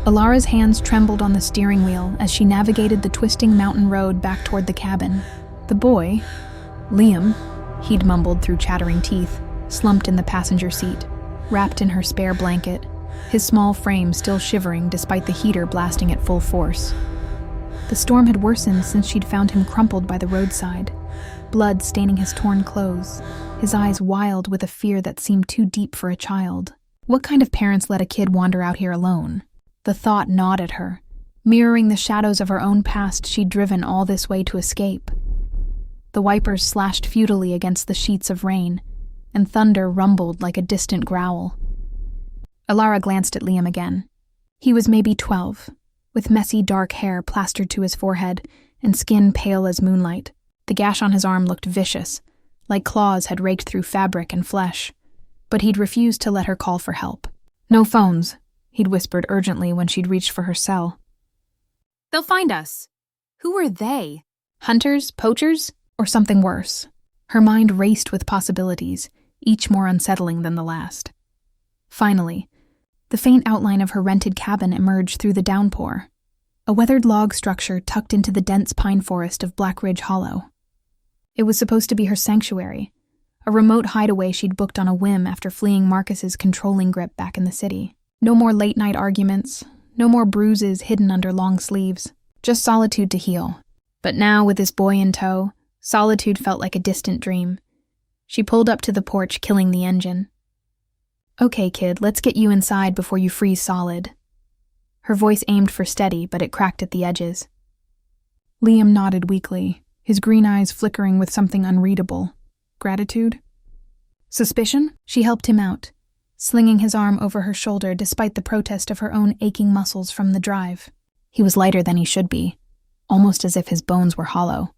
Alara's hands trembled on the steering wheel as she navigated the twisting mountain road back toward the cabin. The boy, Liam, he'd mumbled through chattering teeth, slumped in the passenger seat, wrapped in her spare blanket, his small frame still shivering despite the heater blasting at full force. The storm had worsened since she'd found him crumpled by the roadside, blood staining his torn clothes, his eyes wild with a fear that seemed too deep for a child. What kind of parents let a kid wander out here alone? The thought gnawed at her, mirroring the shadows of her own past she'd driven all this way to escape. The wipers slashed futilely against the sheets of rain, and thunder rumbled like a distant growl. Alara glanced at Liam again. He was maybe 12, with messy dark hair plastered to his forehead and skin pale as moonlight. The gash on his arm looked vicious, like claws had raked through fabric and flesh, but he'd refused to let her call for help. "No phones," he'd whispered urgently when she'd reached for her cell. "They'll find us." Who were they? Hunters? Poachers? Or something worse? Her mind raced with possibilities, each more unsettling than the last. Finally, the faint outline of her rented cabin emerged through the downpour, a weathered log structure tucked into the dense pine forest of Black Ridge Hollow. It was supposed to be her sanctuary, a remote hideaway she'd booked on a whim after fleeing Marcus's controlling grip back in the city. No more late-night arguments, no more bruises hidden under long sleeves, just solitude to heal. But now, with this boy in tow, solitude felt like a distant dream. She pulled up to the porch, killing the engine. "Okay, kid, let's get you inside before you freeze solid." Her voice aimed for steady, but it cracked at the edges. Liam nodded weakly, his green eyes flickering with something unreadable. Gratitude? Suspicion? She helped him out, slinging his arm over her shoulder despite the protest of her own aching muscles from the drive. He was lighter than he should be, almost as if his bones were hollow.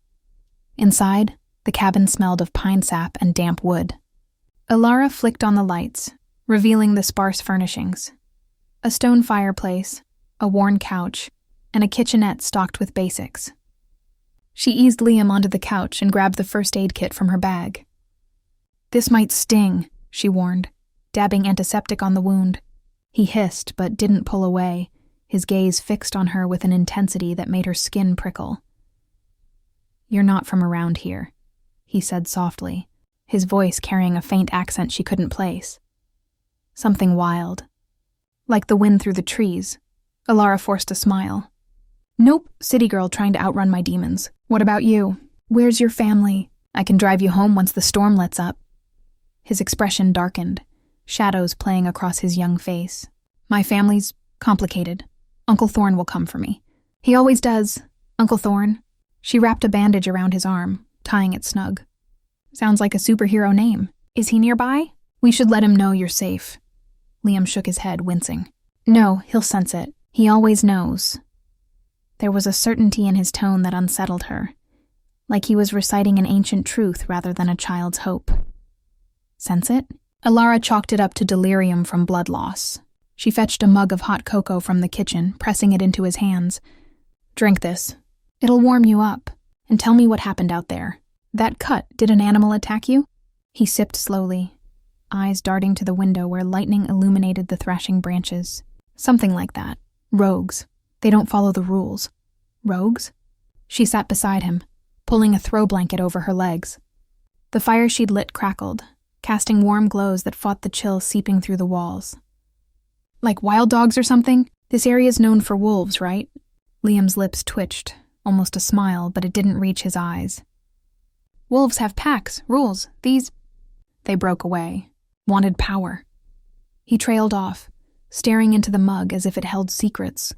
Inside, the cabin smelled of pine sap and damp wood. Alara flicked on the lights, revealing the sparse furnishings. A stone fireplace, a worn couch, and a kitchenette stocked with basics. She eased Liam onto the couch and grabbed the first aid kit from her bag. "This might sting," she warned, dabbing antiseptic on the wound. He hissed, but didn't pull away, his gaze fixed on her with an intensity that made her skin prickle. "You're not from around here," he said softly, his voice carrying a faint accent she couldn't place. Something wild. Like the wind through the trees. Alara forced a smile. "Nope, city girl trying to outrun my demons. What about you? Where's your family? I can drive you home once the storm lets up." His expression darkened, shadows playing across his young face. "My family's complicated. Uncle Thorne will come for me. He always does. Uncle Thorne." She wrapped a bandage around his arm, tying it snug. "Sounds like a superhero name. Is he nearby? We should let him know you're safe." Liam shook his head, wincing. "No, he'll sense it. He always knows." There was a certainty in his tone that unsettled her, like he was reciting an ancient truth rather than a child's hope. Sense it? Alara chalked it up to delirium from blood loss. She fetched a mug of hot cocoa from the kitchen, pressing it into his hands. "Drink this. It'll warm you up. And tell me what happened out there. That cut, did an animal attack you?" He sipped slowly, eyes darting to the window where lightning illuminated the thrashing branches. "Something like that. Rogues. They don't follow the rules." "Rogues?" She sat beside him, pulling a throw blanket over her legs. The fire she'd lit crackled, casting warm glows that fought the chill seeping through the walls. "Like wild dogs or something? This area's known for wolves, right?" Liam's lips twitched, almost a smile, but it didn't reach his eyes. "Wolves have packs, rules. These..." They broke away. Wanted power. He trailed off, staring into the mug as if it held secrets.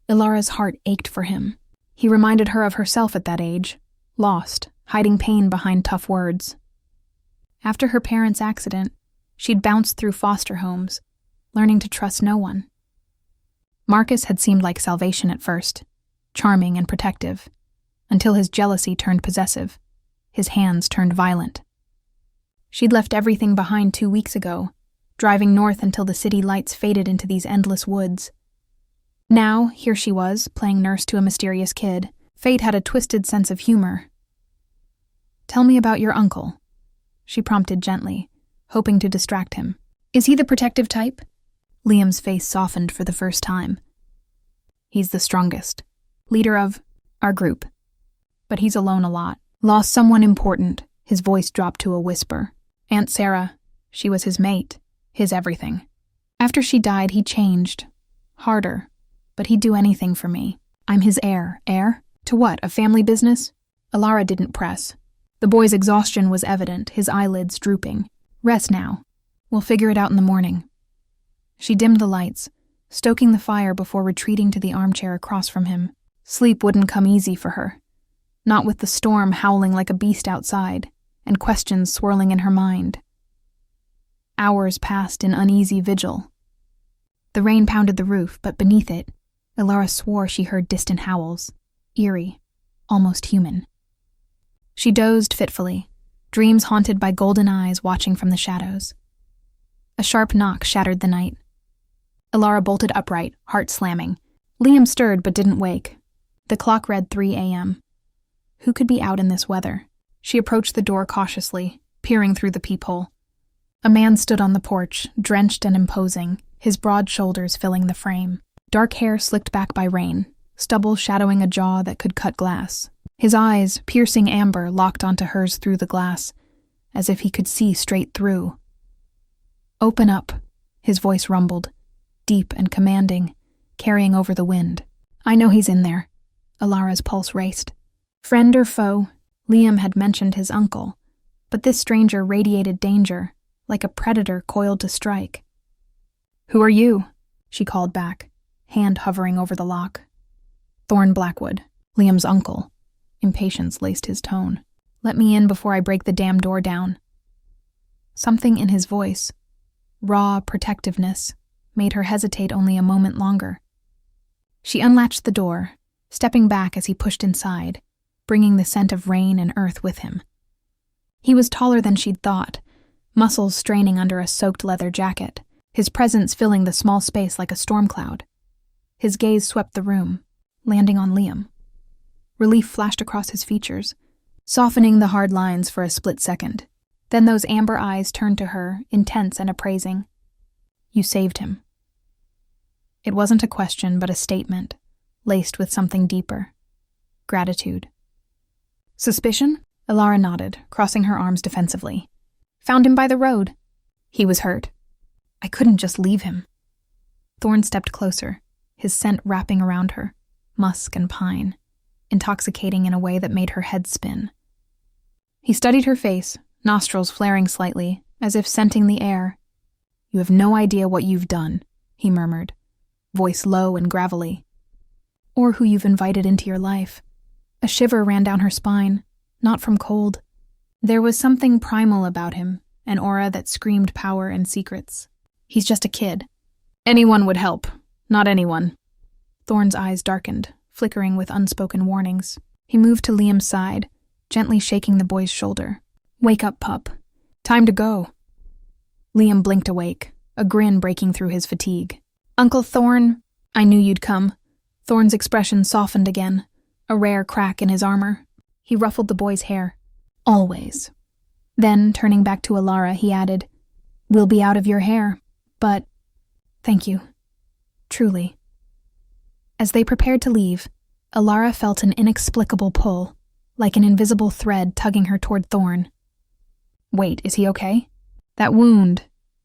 Ilara's heart ached for him. He reminded her of herself at that age, lost, hiding pain behind tough words. After her parents' accident, she'd bounced through foster homes, learning to trust no one. Marcus had seemed like salvation at first, charming and protective, until his jealousy turned possessive, his hands turned violent. She'd left everything behind 2 weeks ago, driving north until the city lights faded into these endless woods. Now, here she was, playing nurse to a mysterious kid. Fate had a twisted sense of humor. "Tell me about your uncle," she prompted gently, hoping to distract him. "Is he the protective type?" Liam's face softened for the first time. He's the strongest. Leader of our group. But he's alone a lot. Lost someone important. His voice dropped to a whisper. Aunt Sarah, she was his mate, his everything. After she died, he changed. Harder. But he'd do anything for me. I'm his heir. Heir? To what, a family business? Alara didn't press. The boy's exhaustion was evident, his eyelids drooping. Rest now. We'll figure it out in the morning. She dimmed the lights, stoking the fire before retreating to the armchair across from him. Sleep wouldn't come easy for her. Not with the storm howling like a beast outside, and questions swirling in her mind. Hours passed in uneasy vigil. The rain pounded the roof, but beneath it, Alara swore she heard distant howls, eerie, almost human. She dozed fitfully, dreams haunted by golden eyes watching from the shadows. A sharp knock shattered the night. Alara bolted upright, heart slamming. Liam stirred but didn't wake. The clock read 3 a.m. Who could be out in this weather? She approached the door cautiously, peering through the peephole. A man stood on the porch, drenched and imposing, his broad shoulders filling the frame. Dark hair slicked back by rain, stubble shadowing a jaw that could cut glass. His eyes, piercing amber, locked onto hers through the glass, as if he could see straight through. Open up, his voice rumbled, deep and commanding, carrying over the wind. I know he's in there. Alara's pulse raced. Friend or foe, Liam had mentioned his uncle, but this stranger radiated danger, like a predator coiled to strike. Who are you? She called back, hand hovering over the lock. Thorn Blackwood, Liam's uncle. Impatience laced his tone. Let me in before I break the damn door down. Something in his voice, raw protectiveness, made her hesitate only a moment longer. She unlatched the door, stepping back as he pushed inside, bringing the scent of rain and earth with him. He was taller than she'd thought, muscles straining under a soaked leather jacket, his presence filling the small space like a storm cloud. His gaze swept the room, landing on Liam. Relief flashed across his features, softening the hard lines for a split second. Then those amber eyes turned to her, intense and appraising. You saved him. It wasn't a question, but a statement, laced with something deeper. Gratitude. Suspicion? Alara nodded, crossing her arms defensively. Found him by the road. He was hurt. I couldn't just leave him. Thorn stepped closer, his scent wrapping around her, musk and pine, intoxicating in a way that made her head spin. He studied her face, nostrils flaring slightly, as if scenting the air. You have no idea what you've done, he murmured, voice low and gravelly. Or who you've invited into your life. A shiver ran down her spine, not from cold. There was something primal about him, an aura that screamed power and secrets. He's just a kid. Anyone would help, not anyone. Thorn's eyes darkened, flickering with unspoken warnings. He moved to Liam's side, gently shaking the boy's shoulder. Wake up, pup. Time to go. Liam blinked awake, a grin breaking through his fatigue. Uncle Thorn, I knew you'd come. Thorn's expression softened again, a rare crack in his armor. He ruffled the boy's hair. Always. Then, turning back to Alara, he added, We'll be out of your hair, but thank you. Truly. As they prepared to leave, Alara felt an inexplicable pull, like an invisible thread tugging her toward Thorn. Wait, is he okay? That wound.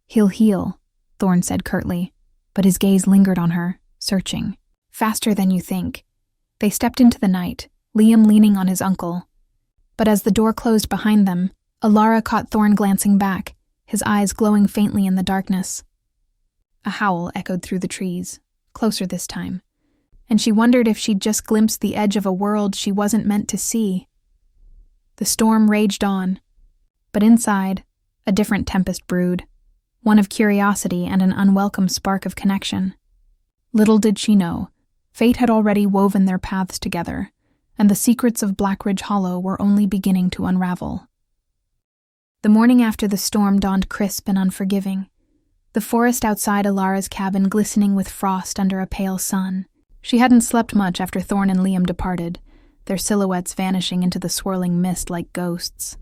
He'll heal, Thorn said curtly, but his gaze lingered on her, searching. Faster than you think. They stepped into the night, Liam leaning on his uncle. But as the door closed behind them, Alara caught Thorn glancing back, his eyes glowing faintly in the darkness. A howl echoed through the trees, closer this time, and she wondered if she'd just glimpsed the edge of a world she wasn't meant to see. The storm raged on, but inside, a different tempest brewed, one of curiosity and an unwelcome spark of connection. Little did she know, fate had already woven their paths together, and the secrets of Blackridge Hollow were only beginning to unravel. The morning after the storm dawned crisp and unforgiving, the forest outside Alara's cabin glistening with frost under a pale sun. She hadn't slept much after Thorn and Liam departed, their silhouettes vanishing into the swirling mist like ghosts.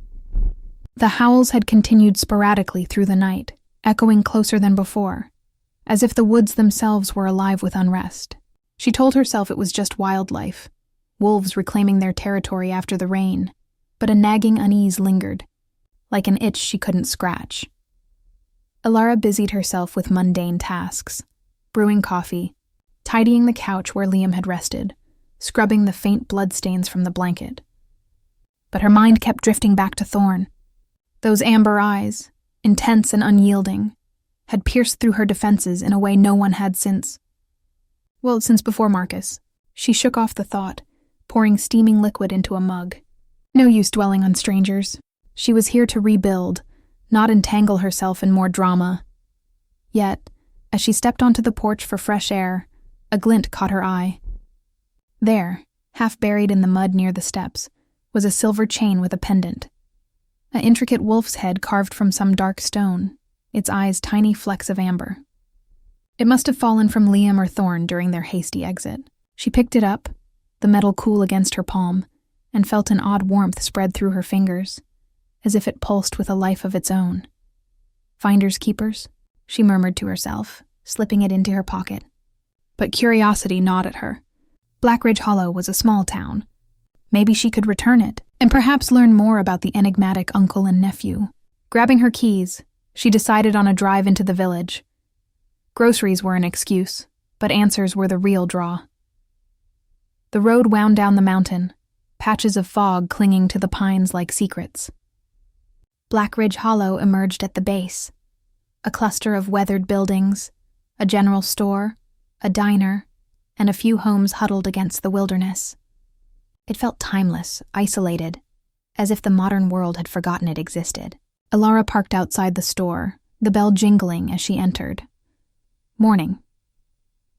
The howls had continued sporadically through the night, echoing closer than before, as if the woods themselves were alive with unrest. She told herself it was just wildlife, wolves reclaiming their territory after the rain, but a nagging unease lingered, like an itch she couldn't scratch. Alara busied herself with mundane tasks, brewing coffee, tidying the couch where Liam had rested, scrubbing the faint bloodstains from the blanket. But her mind kept drifting back to Thorn. Those amber eyes, intense and unyielding, had pierced through her defenses in a way no one had since before Marcus. She shook off the thought, pouring steaming liquid into a mug. No use dwelling on strangers. She was here to rebuild, not entangle herself in more drama. Yet, as she stepped onto the porch for fresh air, a glint caught her eye. There, half buried in the mud near the steps, was a silver chain with a pendant. An intricate wolf's head carved from some dark stone, its eyes tiny flecks of amber. It must have fallen from Liam or Thorn during their hasty exit. She picked it up, the metal cool against her palm, and felt an odd warmth spread through her fingers, as if it pulsed with a life of its own. Finders keepers, she murmured to herself, slipping it into her pocket. But curiosity gnawed at her. Blackridge Hollow was a small town. Maybe she could return it, and perhaps learn more about the enigmatic uncle and nephew. Grabbing her keys, she decided on a drive into the village. Groceries were an excuse, but answers were the real draw. The road wound down the mountain, patches of fog clinging to the pines like secrets. Blackridge Hollow emerged at the base, a cluster of weathered buildings, a general store, a diner, and a few homes huddled against the wilderness. It felt timeless, isolated, as if the modern world had forgotten it existed. Alara parked outside the store, the bell jingling as she entered. Morning.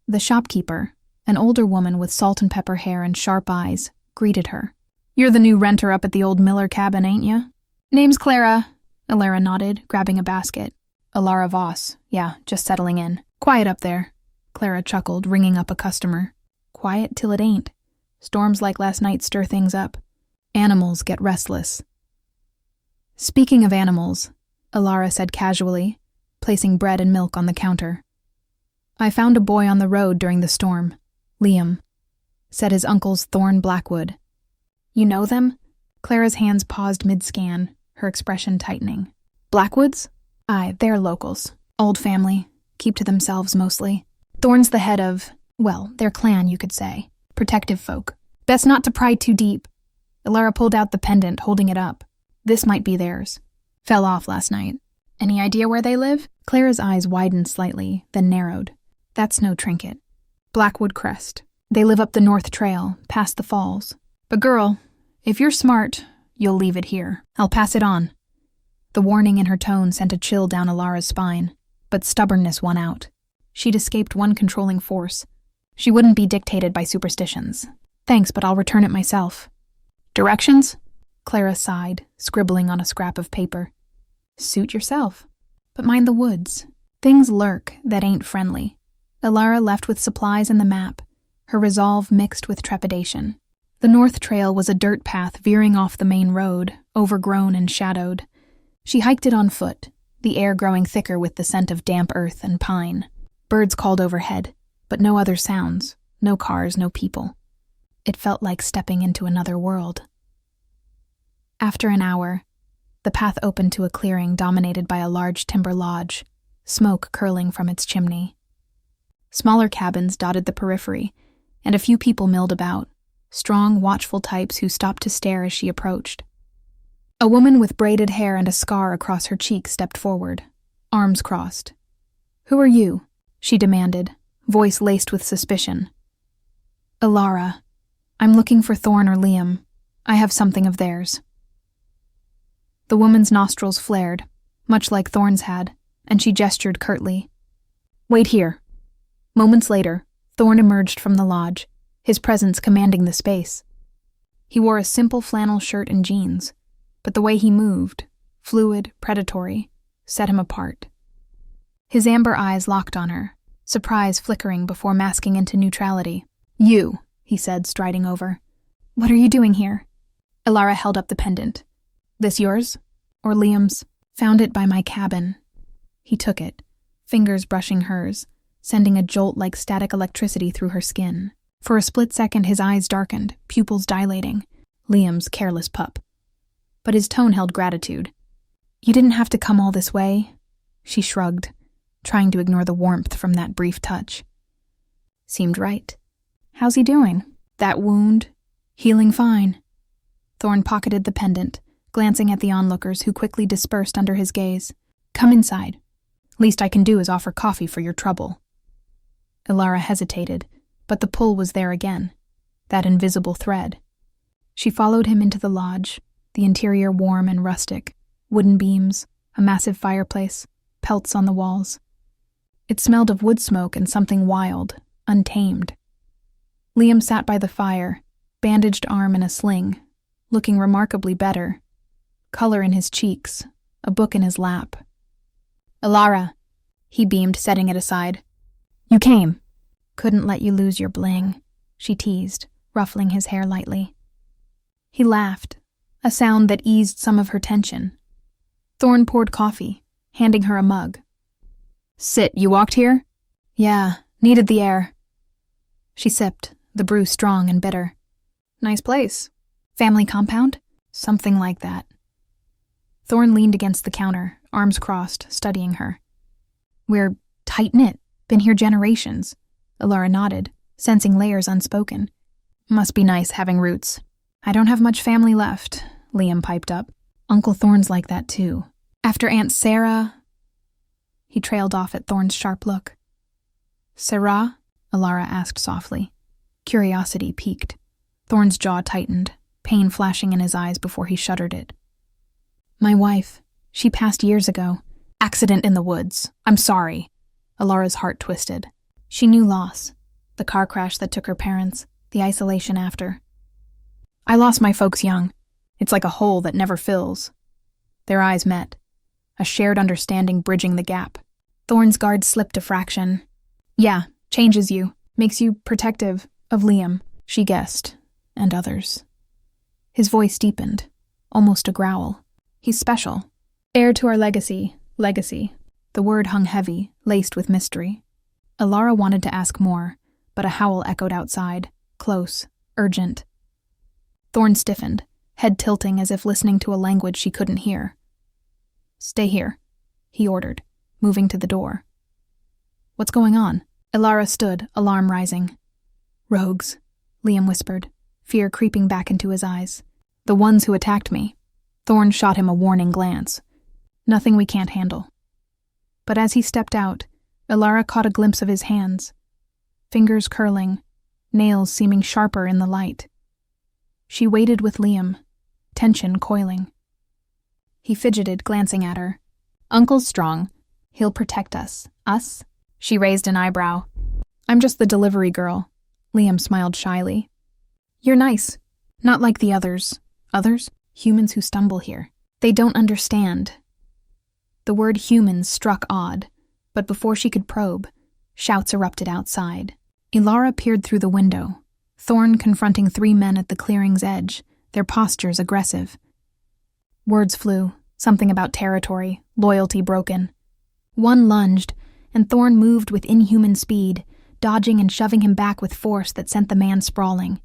The shopkeeper, an older woman with salt and pepper hair and sharp eyes, greeted her. "You're the new renter up at the old Miller cabin, ain't you?" "Name's Clara," Alara nodded, grabbing a basket. "Alara Voss. Yeah, just settling in." "Quiet up there," Clara chuckled, ringing up a customer. "Quiet till it ain't. Storms like last night stir things up. Animals get restless." "Speaking of animals," Alara said casually, placing bread and milk on the counter. "I found a boy on the road during the storm. Liam," said his uncle's Thorn Blackwood. "You know them?" Clara's hands paused mid-scan, her expression tightening. "Blackwoods? Aye, they're locals. Old family, keep to themselves mostly. Thorn's the head of, well, their clan, you could say. Protective folk. Best not to pry too deep." Alara pulled out the pendant, holding it up. "This might be theirs. Fell off last night. Any idea where they live?" Clara's eyes widened slightly, then narrowed. "That's no trinket. Blackwood Crest. They live up the North Trail, past the falls. But girl, if you're smart, you'll leave it here. I'll pass it on." The warning in her tone sent a chill down Alara's spine, but stubbornness won out. She'd escaped one controlling force. She wouldn't be dictated by superstitions. "Thanks, but I'll return it myself." "Directions?" Clara sighed, scribbling on a scrap of paper. "Suit yourself. But mind the woods. Things lurk that ain't friendly." Alara left with supplies and the map, her resolve mixed with trepidation. The North Trail was a dirt path veering off the main road, overgrown and shadowed. She hiked it on foot, the air growing thicker with the scent of damp earth and pine. Birds called overhead, but no other sounds, no cars, no people. It felt like stepping into another world. After an hour, the path opened to a clearing dominated by a large timber lodge, smoke curling from its chimney. Smaller cabins dotted the periphery, and a few people milled about, strong, watchful types who stopped to stare as she approached. A woman with braided hair and a scar across her cheek stepped forward, arms crossed. "Who are you?" she demanded, voice laced with suspicion. "Alara. I'm looking for Thorn or Liam. I have something of theirs." The woman's nostrils flared, much like Thorn's had, and she gestured curtly. "Wait here." Moments later, Thorn emerged from the lodge, his presence commanding the space. He wore a simple flannel shirt and jeans, but the way he moved, fluid, predatory, set him apart. His amber eyes locked on her, surprise flickering before masking into neutrality. "You," he said, striding over. "What are you doing here?" Alara held up the pendant. "This yours? Or Liam's?" "Found it by my cabin." He took it, fingers brushing hers, sending a jolt like static electricity through her skin. For a split second, his eyes darkened, pupils dilating. Liam's careless pup. But his tone held gratitude. "You didn't have to come all this way," she shrugged, trying to ignore the warmth from that brief touch. Seemed right. "How's he doing? That wound? Healing fine." Thorne pocketed the pendant, glancing at the onlookers who quickly dispersed under his gaze. "Come inside. Least I can do is offer coffee for your trouble." Ilara hesitated, but the pull was there again, that invisible thread. She followed him into the lodge, the interior warm and rustic, wooden beams, a massive fireplace, pelts on the walls. It smelled of wood smoke and something wild, untamed. Liam sat by the fire, bandaged arm in a sling, looking remarkably better. Color in his cheeks, a book in his lap. "Ilara," he beamed, setting it aside. "You came." "Couldn't let you lose your bling," she teased, ruffling his hair lightly. He laughed, a sound that eased some of her tension. Thorne poured coffee, handing her a mug. "Sit, you walked here?" "Yeah, needed the air." She sipped, the brew strong and bitter. "Nice place. Family compound?" "Something like that." Thorne leaned against the counter, arms crossed, studying her. "We're tight-knit, been here generations." Ilara nodded, sensing layers unspoken. "Must be nice having roots." "I don't have much family left," Liam piped up. "Uncle Thorne's like that too. After Aunt Sarah..." He trailed off at Thorne's sharp look. "Sarah?" Ilara asked softly. Curiosity piqued. Thorne's jaw tightened, pain flashing in his eyes before he shuddered it. "My wife. She passed years ago. Accident in the woods. I'm sorry." Ilara's heart twisted. She knew loss. The car crash that took her parents, the isolation after. "I lost my folks young. It's like a hole that never fills." Their eyes met, a shared understanding bridging the gap. Thorne's guard slipped a fraction. "Yeah, changes you, makes you protective of Liam," she guessed, and others. His voice deepened, almost a growl. "He's special. Heir to our legacy. The word hung heavy, laced with mystery. Ilara wanted to ask more, but a howl echoed outside, close, urgent. Thorne stiffened, head tilting as if listening to a language she couldn't hear. "Stay here," he ordered, moving to the door. "What's going on?" Ilara stood, alarm rising. "Rogues," Liam whispered, fear creeping back into his eyes. "The ones who attacked me." Thorne shot him a warning glance. "Nothing we can't handle." But as he stepped out, Ilara caught a glimpse of his hands, fingers curling, nails seeming sharper in the light. She waited with Liam, tension coiling. He fidgeted, glancing at her. "Uncle's strong. He'll protect us." "Us?" She raised an eyebrow. "I'm just the delivery girl." Liam smiled shyly. "You're nice. Not like the others." "Others?" "Humans who stumble here. They don't understand." The word humans struck odd, but before she could probe, shouts erupted outside. Ilara peered through the window, Thorne confronting 3 men at the clearing's edge, their postures aggressive. Words flew, something about territory, loyalty broken. One lunged, and Thorne moved with inhuman speed, dodging and shoving him back with force that sent the man sprawling.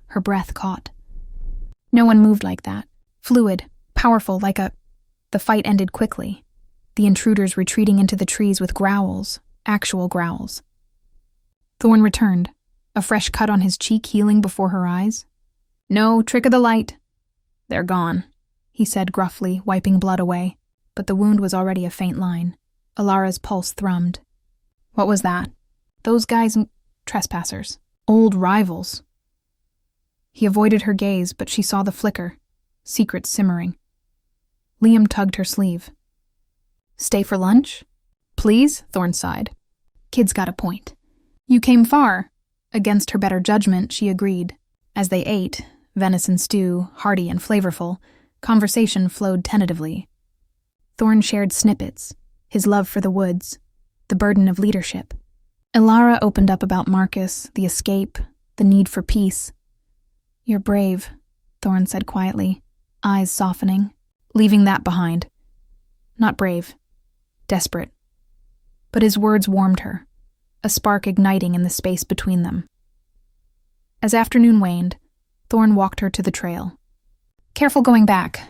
Her breath caught. No one moved like that. Fluid, powerful, like a... The fight ended quickly, the intruders retreating into the trees with growls, actual growls. Thorne returned, a fresh cut on his cheek healing before her eyes. "No trick of the light." "They're gone," he said gruffly, wiping blood away, but the wound was already a faint line. Ilara's pulse thrummed. "What was that?" "Those guys... trespassers. Old rivals." He avoided her gaze, but she saw the flicker, secret simmering. Liam tugged her sleeve. "Stay for lunch?" "Please," Thorne sighed. "Kid's got a point." "You came far." Against her better judgment, she agreed. As they ate, venison stew, hearty and flavorful, conversation flowed tentatively. Thorne shared snippets, his love for the woods, the burden of leadership. Ilara opened up about Marcus, the escape, the need for peace. "You're brave," Thorne said quietly, eyes softening. "Leaving that behind." "Not brave. Desperate." But his words warmed her. a spark igniting in the space between them. As afternoon waned, Thorn walked her to the trail. "Careful going back.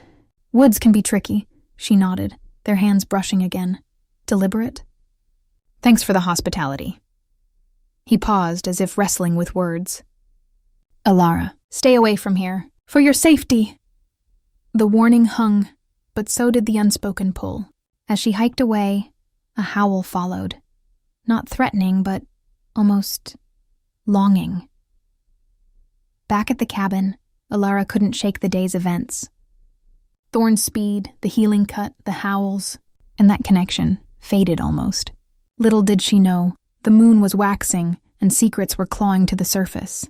Woods can be tricky," she nodded, their hands brushing again. "Deliberate?" "Thanks for the hospitality." He paused, as if wrestling with words. "Alara, stay away from here. For your safety!" The warning hung, but so did the unspoken pull. As she hiked away, a howl followed. Not threatening, but almost longing. Back at the cabin, Alara couldn't shake the day's events. Thorn's speed, the healing cut, the howls, and that connection faded almost. Little did she know, the moon was waxing and secrets were clawing to the surface.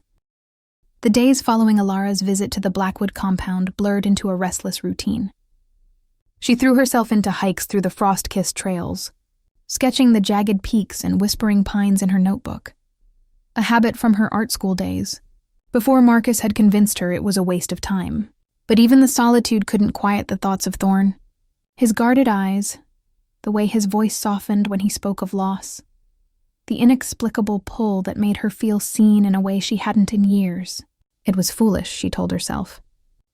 The days following Alara's visit to the Blackwood compound blurred into a restless routine. She threw herself into hikes through the frost-kissed trails, sketching the jagged peaks and whispering pines in her notebook. A habit from her art school days, before Marcus had convinced her it was a waste of time. But even the solitude couldn't quiet the thoughts of Thorn. His guarded eyes, the way his voice softened when he spoke of loss, the inexplicable pull that made her feel seen in a way she hadn't in years. It was foolish, she told herself.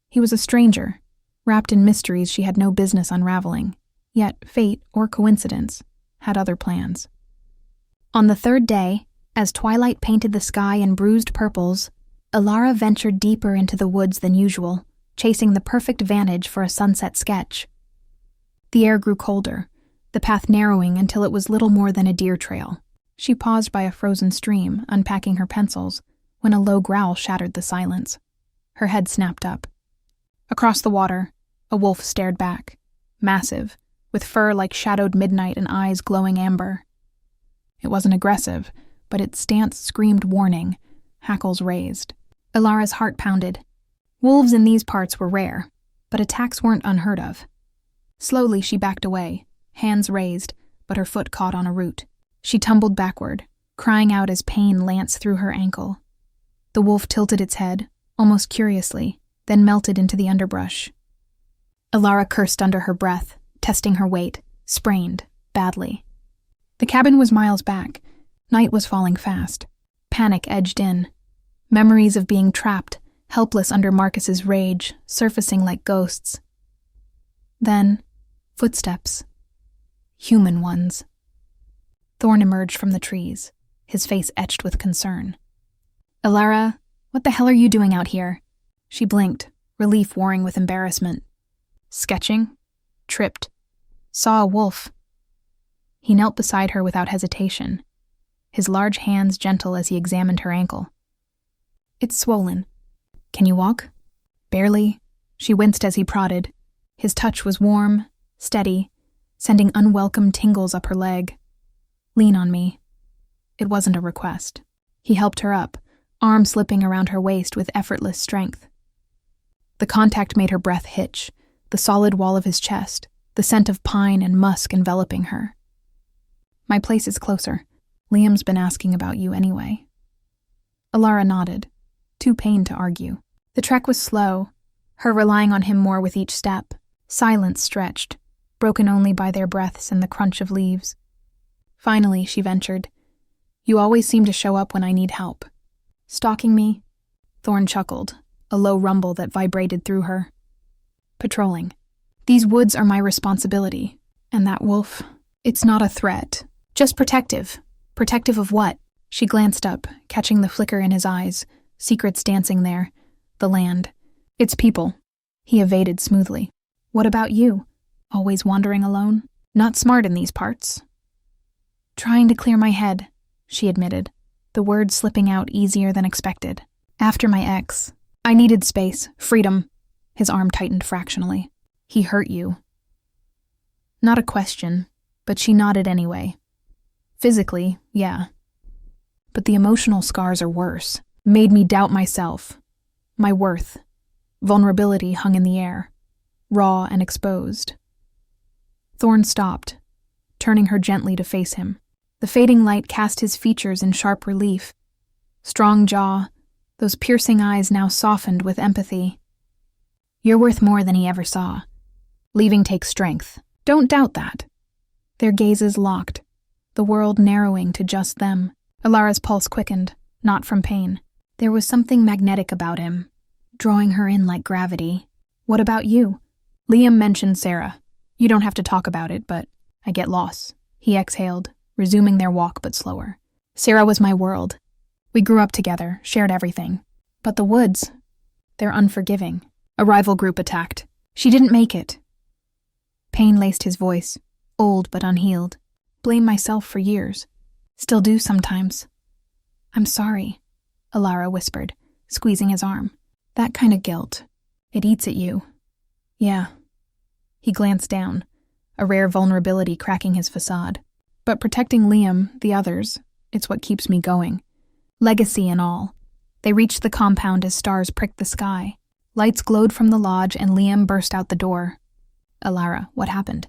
He was a stranger, wrapped in mysteries she had no business unraveling, yet fate, or coincidence, had other plans. On the third day, as twilight painted the sky in bruised purples, Alara ventured deeper into the woods than usual, chasing the perfect vantage for a sunset sketch. The air grew colder, the path narrowing until it was little more than a deer trail. She paused by a frozen stream, unpacking her pencils, when a low growl shattered the silence. Her head snapped up. Across the water, a wolf stared back, massive, with fur like shadowed midnight and eyes glowing amber. It wasn't aggressive, but its stance screamed warning, hackles raised. Alara's heart pounded. Wolves in these parts were rare, but attacks weren't unheard of. Slowly she backed away, hands raised, but her foot caught on a root. She tumbled backward, crying out as pain lanced through her ankle. The wolf tilted its head, almost curiously, then melted into the underbrush. Alara cursed under her breath, testing her weight, sprained, badly. The cabin was miles back. Night was falling fast. Panic edged in. Memories of being trapped, helpless under Marcus's rage, surfacing like ghosts. Then, footsteps. Human ones. Thorn emerged from the trees, his face etched with concern. "Alara, what the hell are you doing out here?" She blinked, relief warring with embarrassment. "Sketching? Tripped. Saw a wolf." He knelt beside her without hesitation, his large hands gentle as he examined her ankle. "It's swollen. Can you walk?" "Barely." She winced as he prodded. His touch was warm, steady, sending unwelcome tingles up her leg. "Lean on me." It wasn't a request. He helped her up, arm slipping around her waist with effortless strength. The contact made her breath hitch, the solid wall of his chest, the scent of pine and musk enveloping her. "My place is closer. Liam's been asking about you anyway." Alara nodded, too pained to argue. The trek was slow, her relying on him more with each step. Silence stretched, broken only by their breaths and the crunch of leaves. Finally, she ventured, "You always seem to show up when I need help." "Stalking me?" Thorn chuckled, a low rumble that vibrated through her. "Patrolling. These woods are my responsibility. And that wolf, it's not a threat. Just protective. Protective of what?" She glanced up, catching the flicker in his eyes, secrets dancing there. The land. Its people. He evaded smoothly. "What about you? Always wandering alone? Not smart in these parts." "Trying to clear my head," she admitted, the words slipping out easier than expected. "After my ex. I needed space, freedom." His arm tightened fractionally. "He hurt you." Not a question, but she nodded anyway. Physically, yeah. But the emotional scars are worse. Made me doubt myself. My worth. Vulnerability hung in the air, raw and exposed. Thorn stopped, turning her gently to face him. The fading light cast his features in sharp relief. Strong jaw, those piercing eyes now softened with empathy. "You're worth more than he ever saw. Leaving takes strength. Don't doubt that." Their gazes locked, the world narrowing to just them. Alara's pulse quickened, not from pain. There was something magnetic about him, drawing her in like gravity. What about you? Liam mentioned Sarah. You don't have to talk about it, but I get lost. He exhaled, resuming their walk but slower. Sarah was my world. We grew up together, shared everything. But the woods, they're unforgiving. A rival group attacked. She didn't make it. Pain laced his voice, old but unhealed. Blame myself for years. Still do sometimes. I'm sorry, Alara whispered, squeezing his arm. That kind of guilt. It eats at you. Yeah. He glanced down, a rare vulnerability cracking his facade. But protecting Liam, the others, it's what keeps me going. Legacy and all. They reached the compound as stars pricked the sky. Lights glowed from the lodge and Liam burst out the door. Alara, what happened?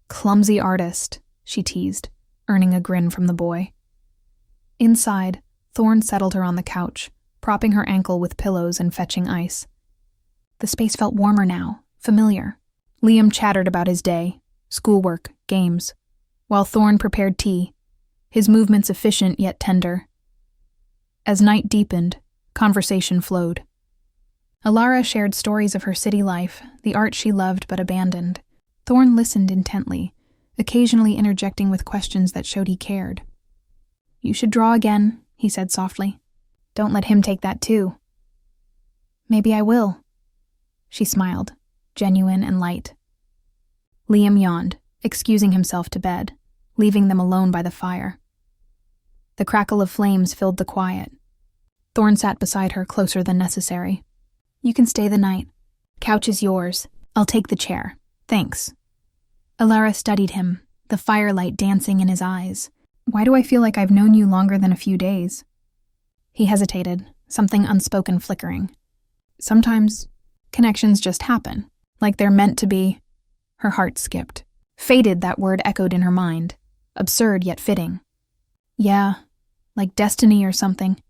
Clumsy artist, she teased, earning a grin from the boy. Inside, Thorne settled her on the couch, propping her ankle with pillows and fetching ice. The space felt warmer now, familiar. Liam chattered about his day, schoolwork, games, while Thorne prepared tea, his movements efficient yet tender. As night deepened, conversation flowed. Alara shared stories of her city life, the art she loved but abandoned. Thorne listened intently, occasionally interjecting with questions that showed he cared. You should draw again, he said softly. Don't let him take that too. Maybe I will. She smiled, genuine and light. Liam yawned, excusing himself to bed, leaving them alone by the fire. The crackle of flames filled the quiet. Thorne sat beside her closer than necessary. You can stay the night. Couch is yours. I'll take the chair. Thanks. Alara studied him, the firelight dancing in his eyes. Why do I feel like I've known you longer than a few days? He hesitated, something unspoken flickering. Sometimes connections just happen, like they're meant to be. Her heart skipped. Fated, that word echoed in her mind. Absurd yet fitting. Yeah, like destiny or something.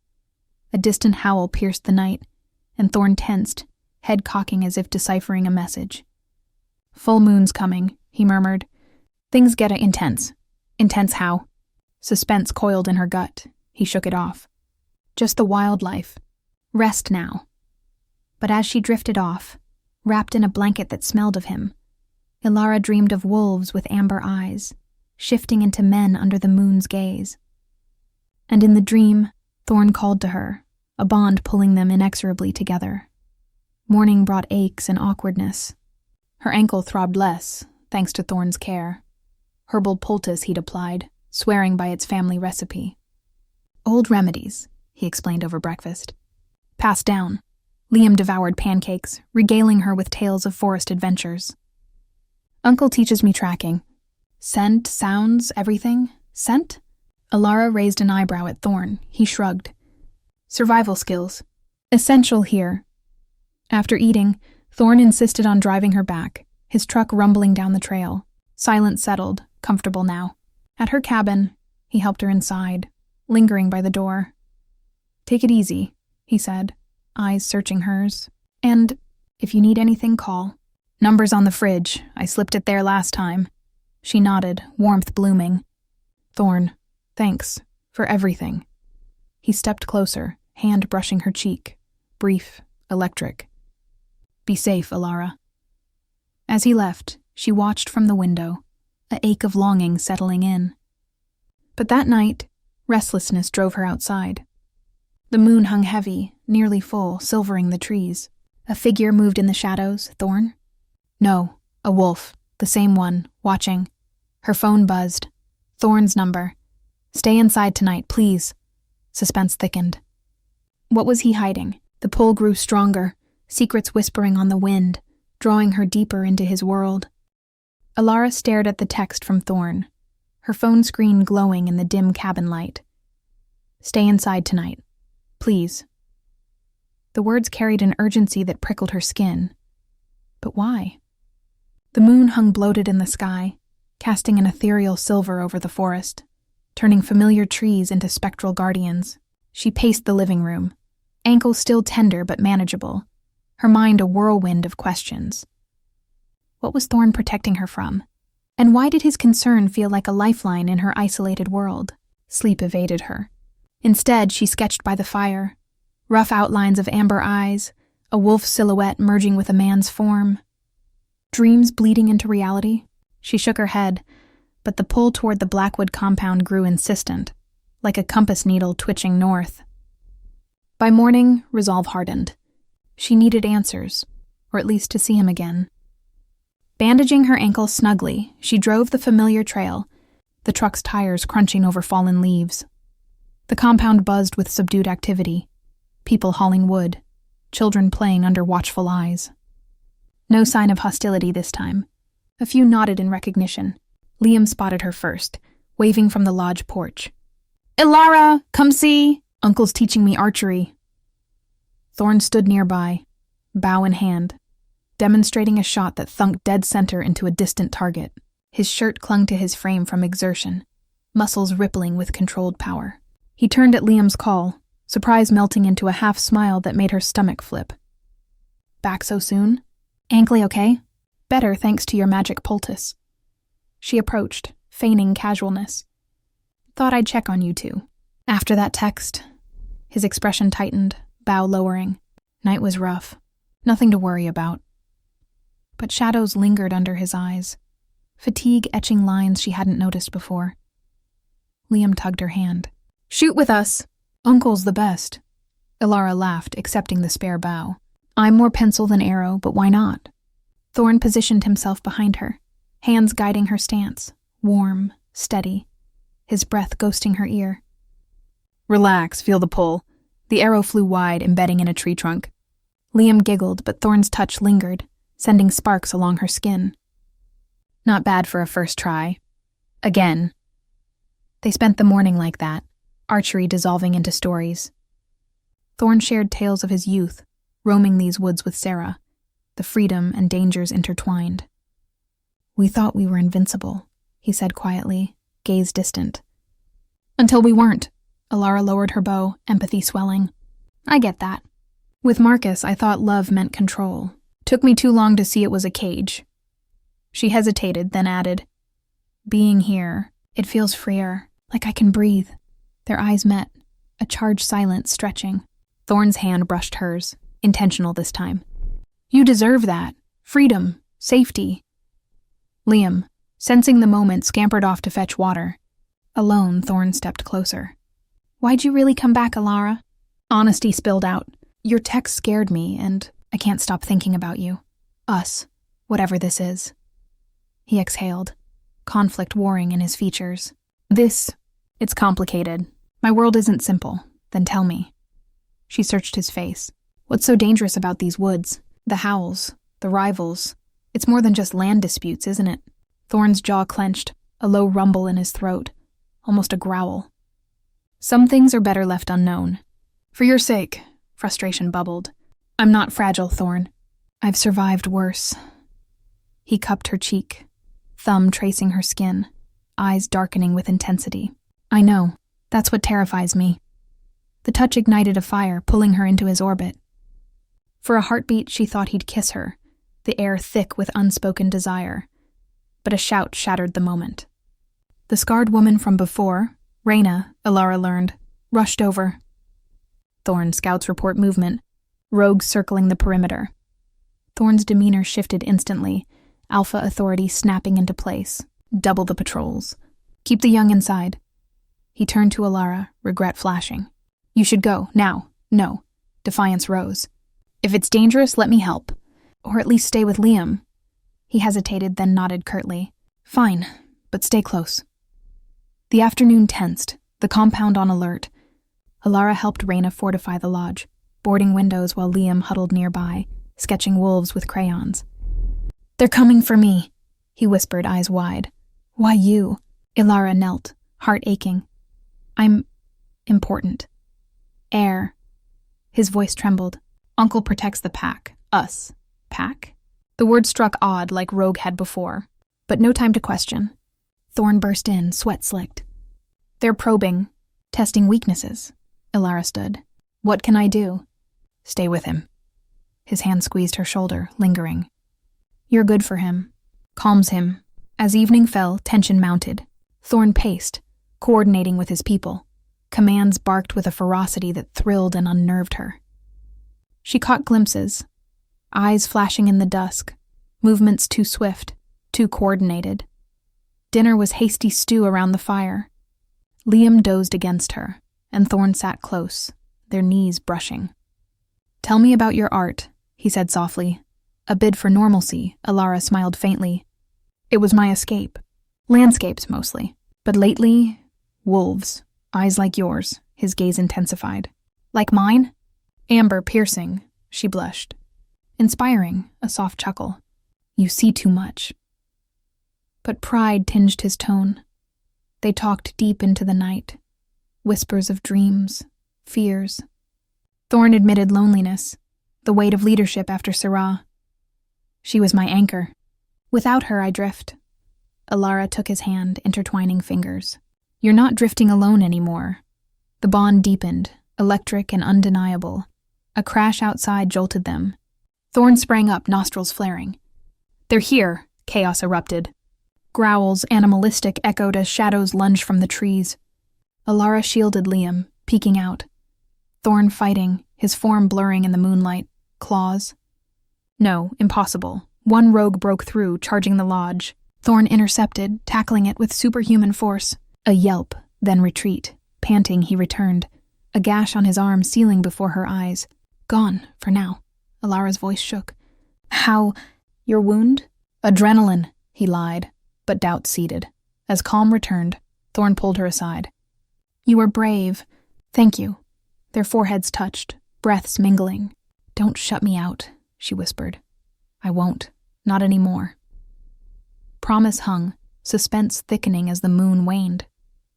A distant howl pierced the night, and Thorne tensed, head cocking as if deciphering a message. Full moon's coming, he murmured. Things get intense. Intense how? Suspense coiled in her gut. He shook it off. Just the wildlife. Rest now. But as she drifted off, wrapped in a blanket that smelled of him, Alara dreamed of wolves with amber eyes, shifting into men under the moon's gaze. And in the dream, Thorne called to her, a bond pulling them inexorably together. Morning brought aches and awkwardness. Her ankle throbbed less, thanks to Thorne's care. Herbal poultice he'd applied, swearing by its family recipe. Old remedies, he explained over breakfast. Passed down. Liam devoured pancakes, regaling her with tales of forest adventures. Uncle teaches me tracking. Scent, sounds, everything. Scent? Alara raised an eyebrow at Thorne. He shrugged. Survival skills. Essential here. After eating, Thorne insisted on driving her back, his truck rumbling down the trail. Silence settled, comfortable now. At her cabin, he helped her inside, lingering by the door. Take it easy, he said, eyes searching hers. And if you need anything, call. Number's on the fridge. I slipped it there last time. She nodded, warmth blooming. Thorne, thanks for everything. He stepped closer, hand brushing her cheek. Brief, electric. Be safe, Alara. As he left, she watched from the window, a ache of longing settling in. But that night, restlessness drove her outside. The moon hung heavy, nearly full, silvering the trees. A figure moved in the shadows. Thorne? No, a wolf, the same one, watching. Her phone buzzed. Thorne's number. Stay inside tonight, please. Suspense thickened. What was he hiding? The pull grew stronger, secrets whispering on the wind, drawing her deeper into his world. Alara stared at the text from Thorne, her phone screen glowing in the dim cabin light. Stay inside tonight. Please. The words carried an urgency that prickled her skin. But why? The moon hung bloated in the sky, casting an ethereal silver over the forest, turning familiar trees into spectral guardians. She paced the living room, ankles still tender but manageable, her mind a whirlwind of questions. What was Thorne protecting her from? And why did his concern feel like a lifeline in her isolated world? Sleep evaded her. Instead, she sketched by the fire, rough outlines of amber eyes, a wolf's silhouette merging with a man's form. Dreams bleeding into reality? She shook her head, but the pull toward the Blackwood compound grew insistent, like a compass needle twitching north. By morning, resolve hardened. She needed answers, or at least to see him again. Bandaging her ankles snugly, she drove the familiar trail, the truck's tires crunching over fallen leaves. The compound buzzed with subdued activity, people hauling wood, children playing under watchful eyes. No sign of hostility this time. A few nodded in recognition. Liam spotted her first, waving from the lodge porch. "Ilara, come see! Uncle's teaching me archery." Thorne stood nearby, bow in hand, demonstrating a shot that thunked dead center into a distant target. His shirt clung to his frame from exertion, muscles rippling with controlled power. He turned at Liam's call, surprise melting into a half smile that made her stomach flip. "Back so soon? Ankle okay?" "Better, thanks to your magic poultice." She approached, feigning casualness. "Thought I'd check on you two." After that text, his expression tightened, bow lowering. Night was rough. Nothing to worry about. But shadows lingered under his eyes, fatigue etching lines she hadn't noticed before. Liam tugged her hand. "Shoot with us. Uncle's the best." Ilara laughed, accepting the spare bow. "I'm more pencil than arrow, but why not?" Thorne positioned himself behind her, hands guiding her stance, warm, steady, his breath ghosting her ear. "Relax, feel the pull." The arrow flew wide, embedding in a tree trunk. Liam giggled, but Thorne's touch lingered, sending sparks along her skin. Not bad for a first try. Again. They spent the morning like that, archery dissolving into stories. Thorne shared tales of his youth, roaming these woods with Sarah, the freedom and dangers intertwined. "We thought we were invincible," he said quietly, gaze distant. "Until we weren't." Ilara lowered her bow, empathy swelling. "I get that. With Marcus, I thought love meant control. Took me too long to see it was a cage." She hesitated, then added, "Being here, it feels freer, like I can breathe." Their eyes met, a charged silence stretching. Thorne's hand brushed hers, intentional this time. "You deserve that. Freedom, safety." Liam, sensing the moment, scampered off to fetch water. Alone, Thorne stepped closer. "Why'd you really come back, Ilara?" Honesty spilled out. "Your text scared me, and I can't stop thinking about you. Us, whatever this is." He exhaled, conflict warring in his features. It's complicated. My world isn't simple. Then tell me." She searched his face. "What's so dangerous about these woods? The howls, the rivals. It's more than just land disputes, isn't it?" Thorne's jaw clenched, a low rumble in his throat, almost a growl. "Some things are better left unknown. For your sake," frustration bubbled. "I'm not fragile, Thorne. I've survived worse." He cupped her cheek, thumb tracing her skin, eyes darkening with intensity. "I know. That's what terrifies me." The touch ignited a fire, pulling her into his orbit. For a heartbeat, she thought he'd kiss her, the air thick with unspoken desire. But a shout shattered the moment. The scarred woman from before, Reyna, Ilara learned, rushed over. Thorne, scouts report movement, rogues circling the perimeter. Thorne's demeanor shifted instantly, alpha authority snapping into place. Double the patrols. "Keep the young inside." He turned to Ilara, regret flashing. "You should go, now." "No." Defiance rose. "If it's dangerous, let me help. Or at least stay with Liam." He hesitated, then nodded curtly. "Fine, but stay close." The afternoon tensed, the compound on alert. Ilara helped Reyna fortify the lodge, boarding windows while Liam huddled nearby, sketching wolves with crayons. "They're coming for me," he whispered, eyes wide. "Why you?" Ilara knelt, heart aching. "I'm important." "Heir." His voice trembled. "Uncle protects the pack. Us. Pack?" The word struck odd, like Rogue had before. But no time to question. Thorne burst in, sweat slicked. "They're probing, testing weaknesses." Ilara stood. "What can I do?" "Stay with him." His hand squeezed her shoulder, lingering. "You're good for him." Calms him. As evening fell, tension mounted. Thorne paced, coordinating with his people. commands barked with a ferocity that thrilled and unnerved her. She caught glimpses, eyes flashing in the dusk, movements too swift, too coordinated. Dinner was hasty stew around the fire. Liam dozed against her, and Thorn sat close, their knees brushing. "Tell me about your art," he said softly. A bid for normalcy, Alara smiled faintly. "It was my escape. Landscapes, mostly. But lately, wolves. Eyes like yours," his gaze intensified. "Like mine?" "Amber piercing," she blushed. "Inspiring," a soft chuckle. "You see too much." But pride tinged his tone. They talked deep into the night. Whispers of dreams, fears. Thorn admitted loneliness, the weight of leadership after Sarah. "She was my anchor. Without her, I drift." Alara took his hand, intertwining fingers. "You're not drifting alone anymore." The bond deepened, electric and undeniable. A crash outside jolted them. Thorn sprang up, nostrils flaring. "They're here," chaos erupted. Growls, animalistic, echoed as shadows lunged from the trees. Alara shielded Liam, peeking out. Thorn fighting, his form blurring in the moonlight. Claws? No, impossible. One rogue broke through, charging the lodge. Thorn intercepted, tackling it with superhuman force. A yelp, then retreat. Panting, he returned. A gash on his arm sealing before her eyes. "Gone, for now." Alara's voice shook. "How? Your wound?" "Adrenaline," he lied, but doubt seeded. As calm returned, Thorn pulled her aside. "You were brave. Thank you." Their foreheads touched, breaths mingling. "Don't shut me out," she whispered. "I won't. Not anymore." Promise hung, suspense thickening as the moon waned.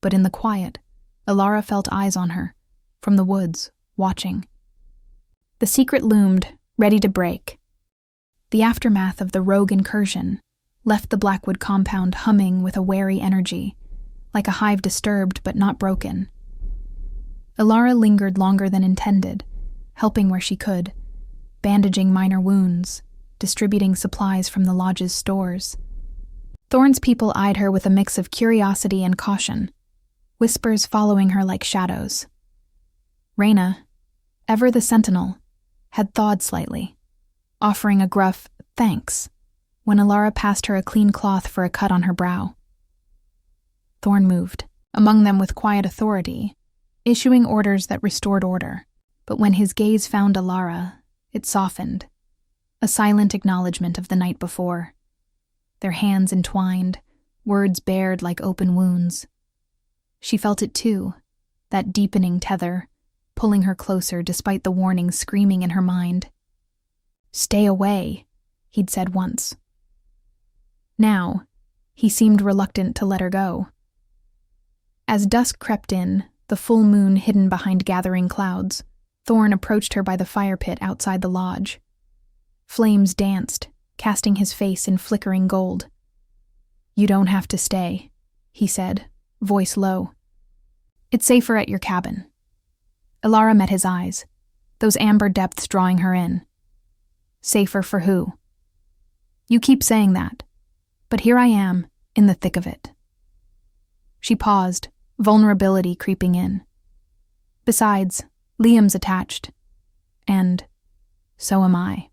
But in the quiet, Alara felt eyes on her, from the woods, watching. The secret loomed, ready to break. The aftermath of the rogue incursion left the Blackwood compound humming with a wary energy, like a hive disturbed but not broken. Alara lingered longer than intended, helping where she could, bandaging minor wounds, distributing supplies from the lodge's stores. Thorn's people eyed her with a mix of curiosity and caution, whispers following her like shadows. Reyna, ever the sentinel, had thawed slightly, offering a gruff "thanks" when Alara passed her a clean cloth for a cut on her brow. Thorn moved, among them with quiet authority, issuing orders that restored order. But when his gaze found Alara, it softened, a silent acknowledgement of the night before. Their hands entwined, words bared like open wounds. She felt it too, that deepening tether, pulling her closer despite the warnings screaming in her mind. "Stay away," he'd said once. Now, he seemed reluctant to let her go. As dusk crept in, the full moon hidden behind gathering clouds, Thorn approached her by the fire pit outside the lodge. Flames danced, casting his face in flickering gold. "You don't have to stay," he said, voice low. "It's safer at your cabin." Alara met his eyes, those amber depths drawing her in. "Safer for who?" "You keep saying that, but here I am, in the thick of it." She paused, vulnerability creeping in. "Besides, Liam's attached. And so am I."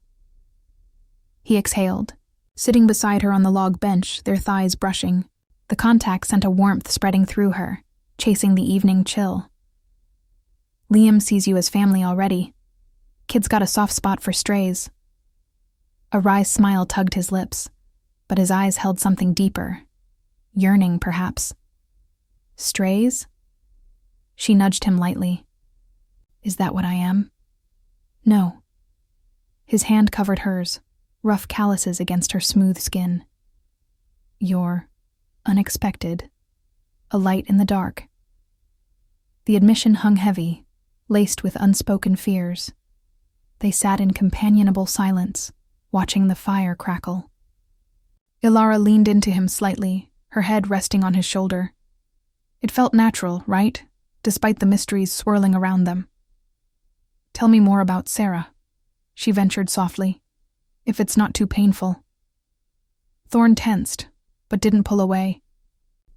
He exhaled, sitting beside her on the log bench, their thighs brushing. The contact sent a warmth spreading through her, chasing the evening chill. "Liam sees you as family already. Kid's got a soft spot for strays." A wry smile tugged his lips, but his eyes held something deeper. Yearning, perhaps. "Strays?" She nudged him lightly. "Is that what I am?" "No." His hand covered hers, rough calluses against her smooth skin. "You're unexpected. A light in the dark." The admission hung heavy, laced with unspoken fears. They sat in companionable silence, watching the fire crackle. Alara leaned into him slightly, her head resting on his shoulder. It felt natural, right? Despite the mysteries swirling around them. "Tell me more about Sarah," she ventured softly, "if it's not too painful." Thorn tensed, but didn't pull away.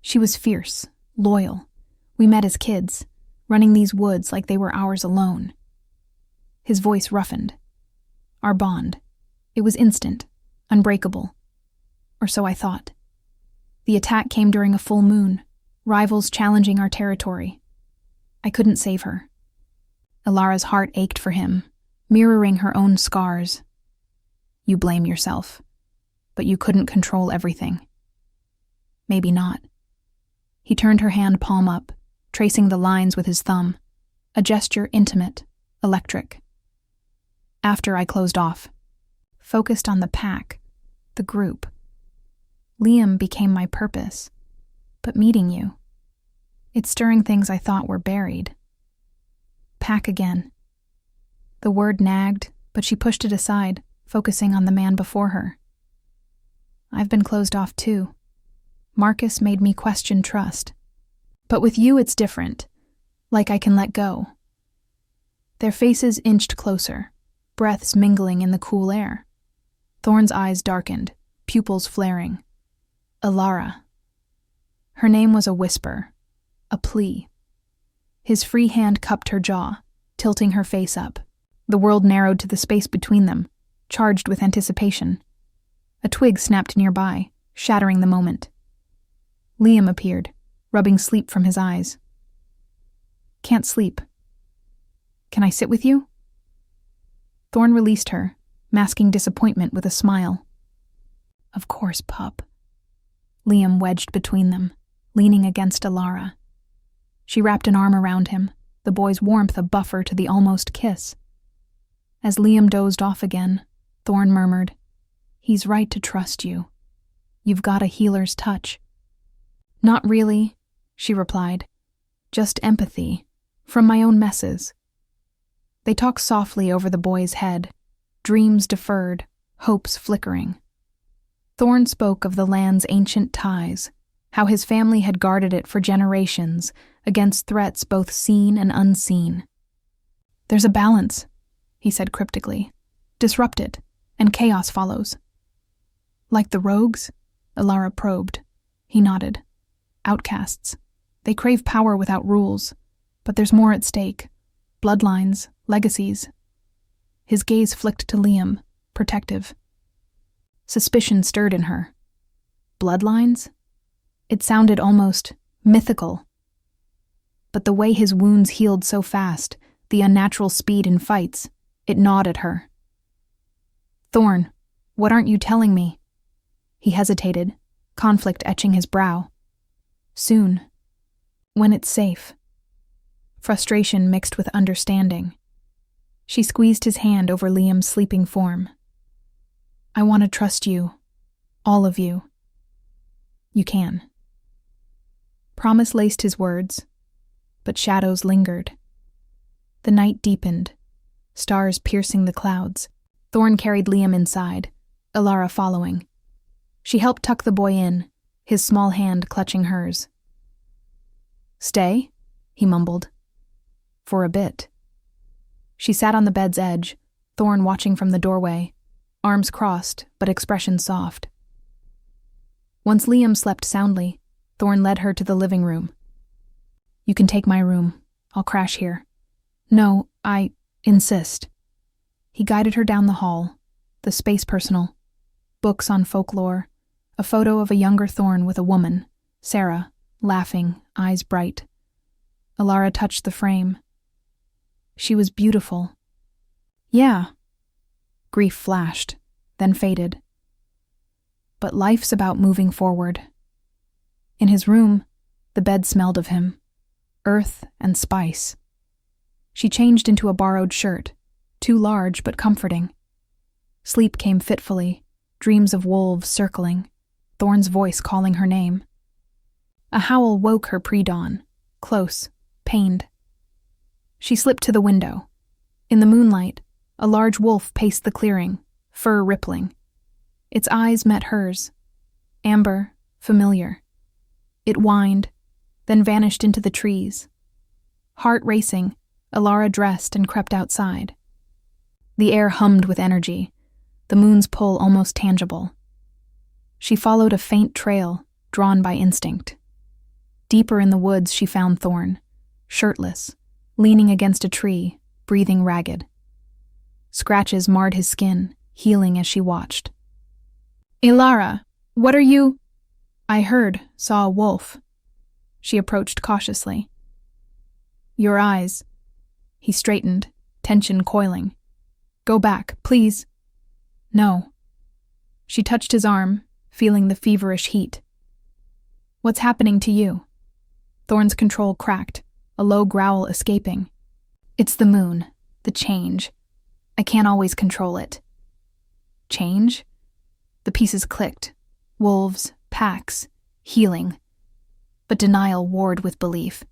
"She was fierce, loyal. We met as kids. running these woods like they were ours alone. His voice roughened. Our bond. It was instant, unbreakable. Or so I thought. The attack came during a full moon, rivals challenging our territory. I couldn't save her. Alara's heart ached for him, mirroring her own scars. You blame yourself, but you couldn't control everything. Maybe not. He turned her hand palm up, tracing the lines with his thumb, a gesture intimate, electric. After I closed off, focused on the pack, the group. Liam became my purpose, but meeting you, it's stirring things I thought were buried. Pack again. The word nagged, but she pushed it aside, focusing on the man before her. I've been closed off too. Marcus made me question trust. But with you it's different, like I can let go. Their faces inched closer, breaths mingling in the cool air. Thorn's eyes darkened, pupils flaring. Alara. Her name was a whisper, a plea. His free hand cupped her jaw, tilting her face up. The world narrowed to the space between them, charged with anticipation. A twig snapped nearby, shattering the moment. Liam appeared, rubbing sleep from his eyes. Can't sleep. Can I sit with you? Thorn released her, masking disappointment with a smile. Of course, pup. Liam wedged between them, leaning against Alara. She wrapped an arm around him, the boy's warmth a buffer to the almost kiss. As Liam dozed off again, Thorn murmured, He's right to trust you. You've got a healer's touch. Not really, she replied. Just empathy, from my own messes. They talked softly over the boy's head, dreams deferred, hopes flickering. Thorn spoke of the land's ancient ties, how his family had guarded it for generations against threats both seen and unseen. There's a balance, he said cryptically. Disrupt it, and chaos follows. Like the rogues? Alara probed. He nodded. Outcasts. They crave power without rules, but there's more at stake. Bloodlines, legacies. His gaze flicked to Liam, protective. Suspicion stirred in her. Bloodlines? It sounded almost mythical. But the way his wounds healed so fast, the unnatural speed in fights, it gnawed at her. Thorn, what aren't you telling me? He hesitated, conflict etching his brow. Soon. When it's safe. Frustration mixed with understanding. She squeezed his hand over Liam's sleeping form. I want to trust you. All of you. You can. Promise laced his words, but shadows lingered. The night deepened, stars piercing the clouds. Thorn carried Liam inside, Alara following. She helped tuck the boy in, his small hand clutching hers. Stay, he mumbled. For a bit. She sat on the bed's edge, Thorn watching from the doorway, arms crossed, but expression soft. Once Liam slept soundly, Thorn led her to the living room. You can take my room. I'll crash here. No, I insist. He guided her down the hall, the space personal. Books on folklore, a photo of a younger Thorn with a woman, Sarah, laughing, eyes bright. Alara touched the frame. She was beautiful. Yeah. Grief flashed, then faded. But life's about moving forward. In his room, the bed smelled of him, earth and spice. She changed into a borrowed shirt, too large but comforting. Sleep came fitfully, dreams of wolves circling, Thorn's voice calling her name. A howl woke her pre-dawn, close, pained. She slipped to the window. In the moonlight, a large wolf paced the clearing, fur rippling. Its eyes met hers, amber, familiar. It whined, then vanished into the trees. Heart racing, Alara dressed and crept outside. The air hummed with energy, the moon's pull almost tangible. She followed a faint trail, drawn by instinct. Deeper in the woods she found Thorn, shirtless, leaning against a tree, breathing ragged. Scratches marred his skin, healing as she watched. "Ilara, what are you—" "I saw a wolf." She approached cautiously. "Your eyes." He straightened, tension coiling. "Go back, please." "No." She touched his arm, feeling the feverish heat. "What's happening to you?" Thorn's control cracked, a low growl escaping. "It's the moon, the change. I can't always control it." "Change?" The pieces clicked. Wolves, packs, healing. But denial warred with belief.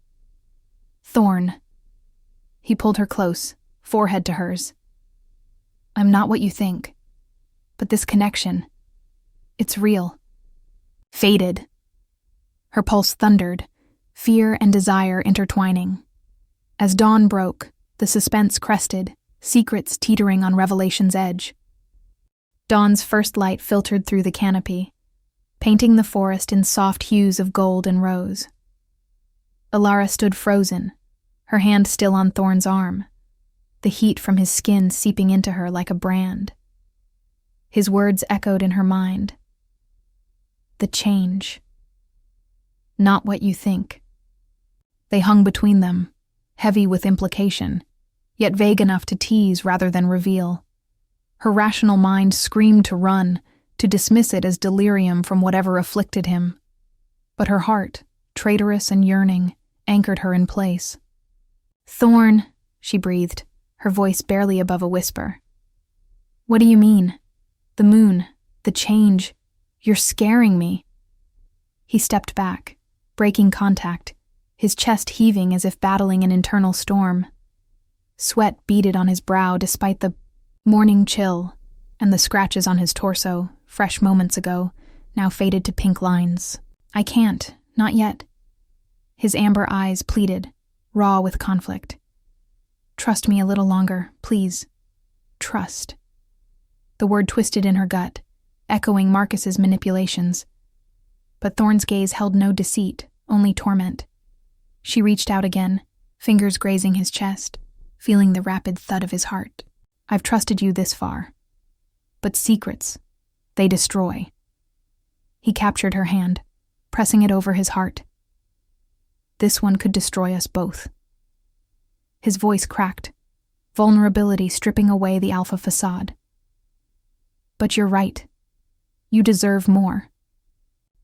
"Thorn." He pulled her close, forehead to hers. "I'm not what you think. But this connection, it's real." Faded. Her pulse thundered, fear and desire intertwining. As dawn broke, the suspense crested, secrets teetering on revelation's edge. Dawn's first light filtered through the canopy, painting the forest in soft hues of gold and rose. Ilara stood frozen, her hand still on Thorn's arm, the heat from his skin seeping into her like a brand. His words echoed in her mind. The change. Not what you think. They hung between them, heavy with implication, yet vague enough to tease rather than reveal. Her rational mind screamed to run, to dismiss it as delirium from whatever afflicted him. But her heart, traitorous and yearning, anchored her in place. "Thorn," she breathed, her voice barely above a whisper. "What do you mean? The moon, the change. You're scaring me." He stepped back, breaking contact, his chest heaving as if battling an internal storm. Sweat beaded on his brow despite the morning chill, and the scratches on his torso, fresh moments ago, now faded to pink lines. "I can't, not yet." His amber eyes pleaded, raw with conflict. "Trust me a little longer, please. Trust." The word twisted in her gut, echoing Marcus's manipulations. But Thorn's gaze held no deceit, only torment. She reached out again, fingers grazing his chest, feeling the rapid thud of his heart. "I've trusted you this far. But secrets, they destroy." He captured her hand, pressing it over his heart. "This one could destroy us both." His voice cracked, vulnerability stripping away the alpha facade. "But you're right. You deserve more."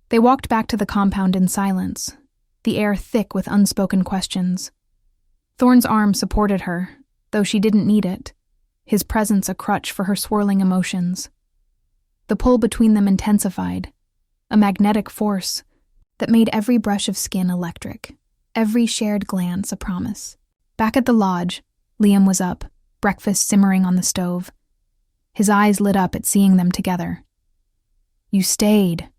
They walked back to the compound in silence, the air thick with unspoken questions. Thorn's arm supported her, though she didn't need it, his presence a crutch for her swirling emotions. The pull between them intensified, a magnetic force that made every brush of skin electric, every shared glance a promise. Back at the lodge, Liam was up, breakfast simmering on the stove. His eyes lit up at seeing them together. "You stayed."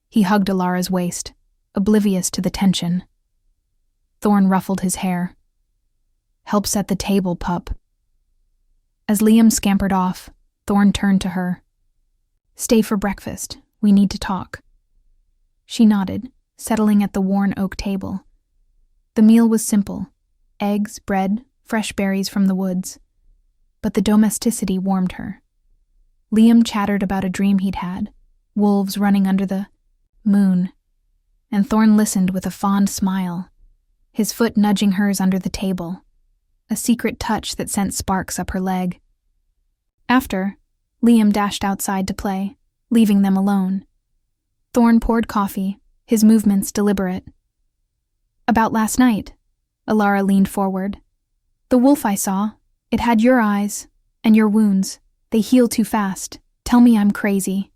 He hugged Ilara's waist, oblivious to the tension. Thorn ruffled his hair. "Help set the table, pup." As Liam scampered off, Thorn turned to her. "Stay for breakfast. We need to talk." She nodded, settling at the worn oak table. The meal was simple: eggs, bread, fresh berries from the woods. But the domesticity warmed her. Liam chattered about a dream he'd had, wolves running under the moon, and Thorn listened with a fond smile, his foot nudging hers under the table, a secret touch that sent sparks up her leg. After, Liam dashed outside to play, leaving them alone. Thorn poured coffee, his movements deliberate. "About last night," Ilara leaned forward. "The wolf I saw, it had your eyes, and your wounds. They heal too fast. Tell me I'm crazy."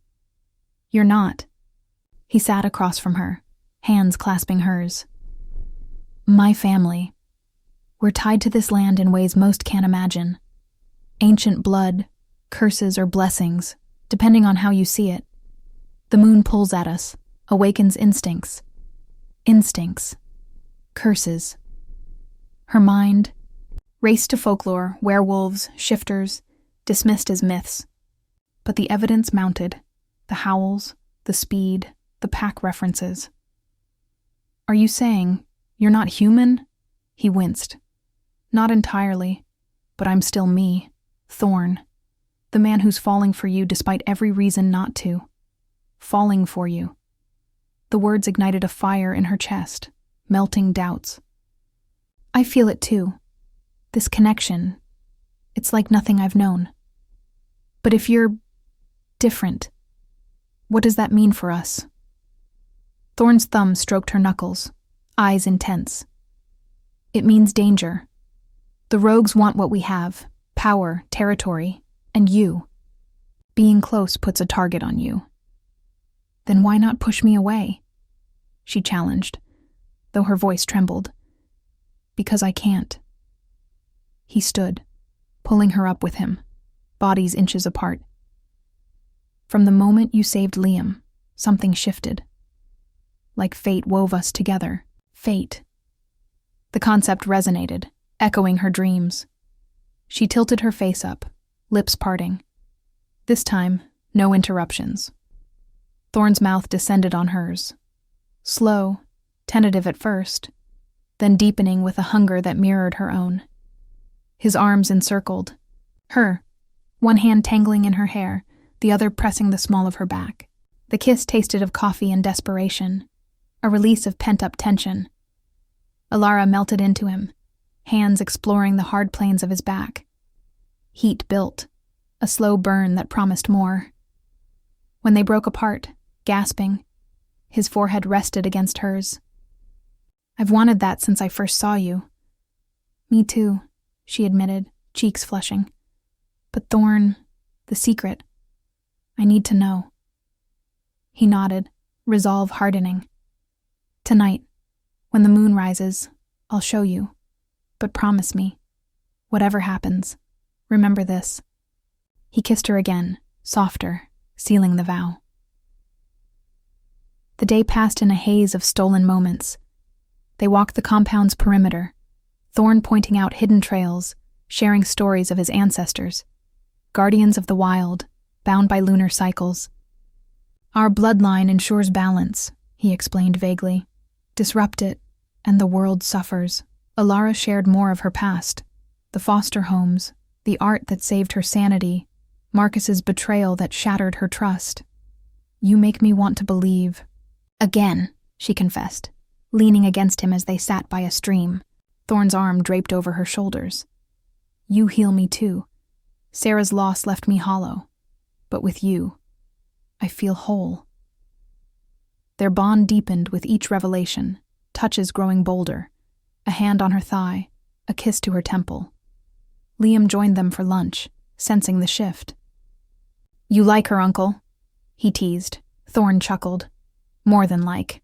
"You're not." He sat across from her, hands clasping hers. "My family. We're tied to this land in ways most can't imagine. Ancient blood, curses or blessings, depending on how you see it. The moon pulls at us, awakens instincts. Instincts. Curses." Her mind raced to folklore, werewolves, shifters, dismissed as myths. But the evidence mounted, the howls, the speed, the pack references. "Are you saying you're not human?" He winced, Not entirely, but I'm still me, Thorn, the man who's falling for you despite every reason not to. Falling for you. The words ignited a fire in her chest, melting doubts. I feel it too. This connection, it's like nothing I've known. But if you're different, what does that mean for us? Thorn's thumb stroked her knuckles, eyes intense. It means danger. The rogues want what we have, power, territory, and you. Being close puts a target on you. Then why not push me away? She challenged, though her voice trembled. Because I can't. He stood, pulling her up with him, bodies inches apart. From the moment you saved Liam, something shifted. Like fate wove us together. Fate. The concept resonated, echoing her dreams. She tilted her face up, lips parting. This time, no interruptions. Thorn's mouth descended on hers. Slow, tentative at first, then deepening with a hunger that mirrored her own. His arms encircled her, one hand tangling in her hair, the other pressing the small of her back. The kiss tasted of coffee and desperation, a release of pent-up tension. Alara melted into him, hands exploring the hard planes of his back. Heat built, a slow burn that promised more. When they broke apart, gasping, his forehead rested against hers. I've wanted that since I first saw you. Me too, she admitted, cheeks flushing. But Thorn, the secret, I need to know. He nodded, resolve hardening. Tonight, when the moon rises, I'll show you. But promise me, whatever happens, remember this. He kissed her again, softer, sealing the vow. The day passed in a haze of stolen moments. They walked the compound's perimeter, Thorn pointing out hidden trails, sharing stories of his ancestors, guardians of the wild, bound by lunar cycles. Our bloodline ensures balance, he explained vaguely. Disrupt it, and the world suffers. Alara shared more of her past, the foster homes, the art that saved her sanity, Marcus's betrayal that shattered her trust. You make me want to believe. Again, she confessed, leaning against him as they sat by a stream, Thorn's arm draped over her shoulders. You heal me too. Sarah's loss left me hollow, but with you, I feel whole. Their bond deepened with each revelation, touches growing bolder, a hand on her thigh, a kiss to her temple. Liam joined them for lunch, sensing the shift. You like her, Uncle? He teased. Thorn chuckled. More than like.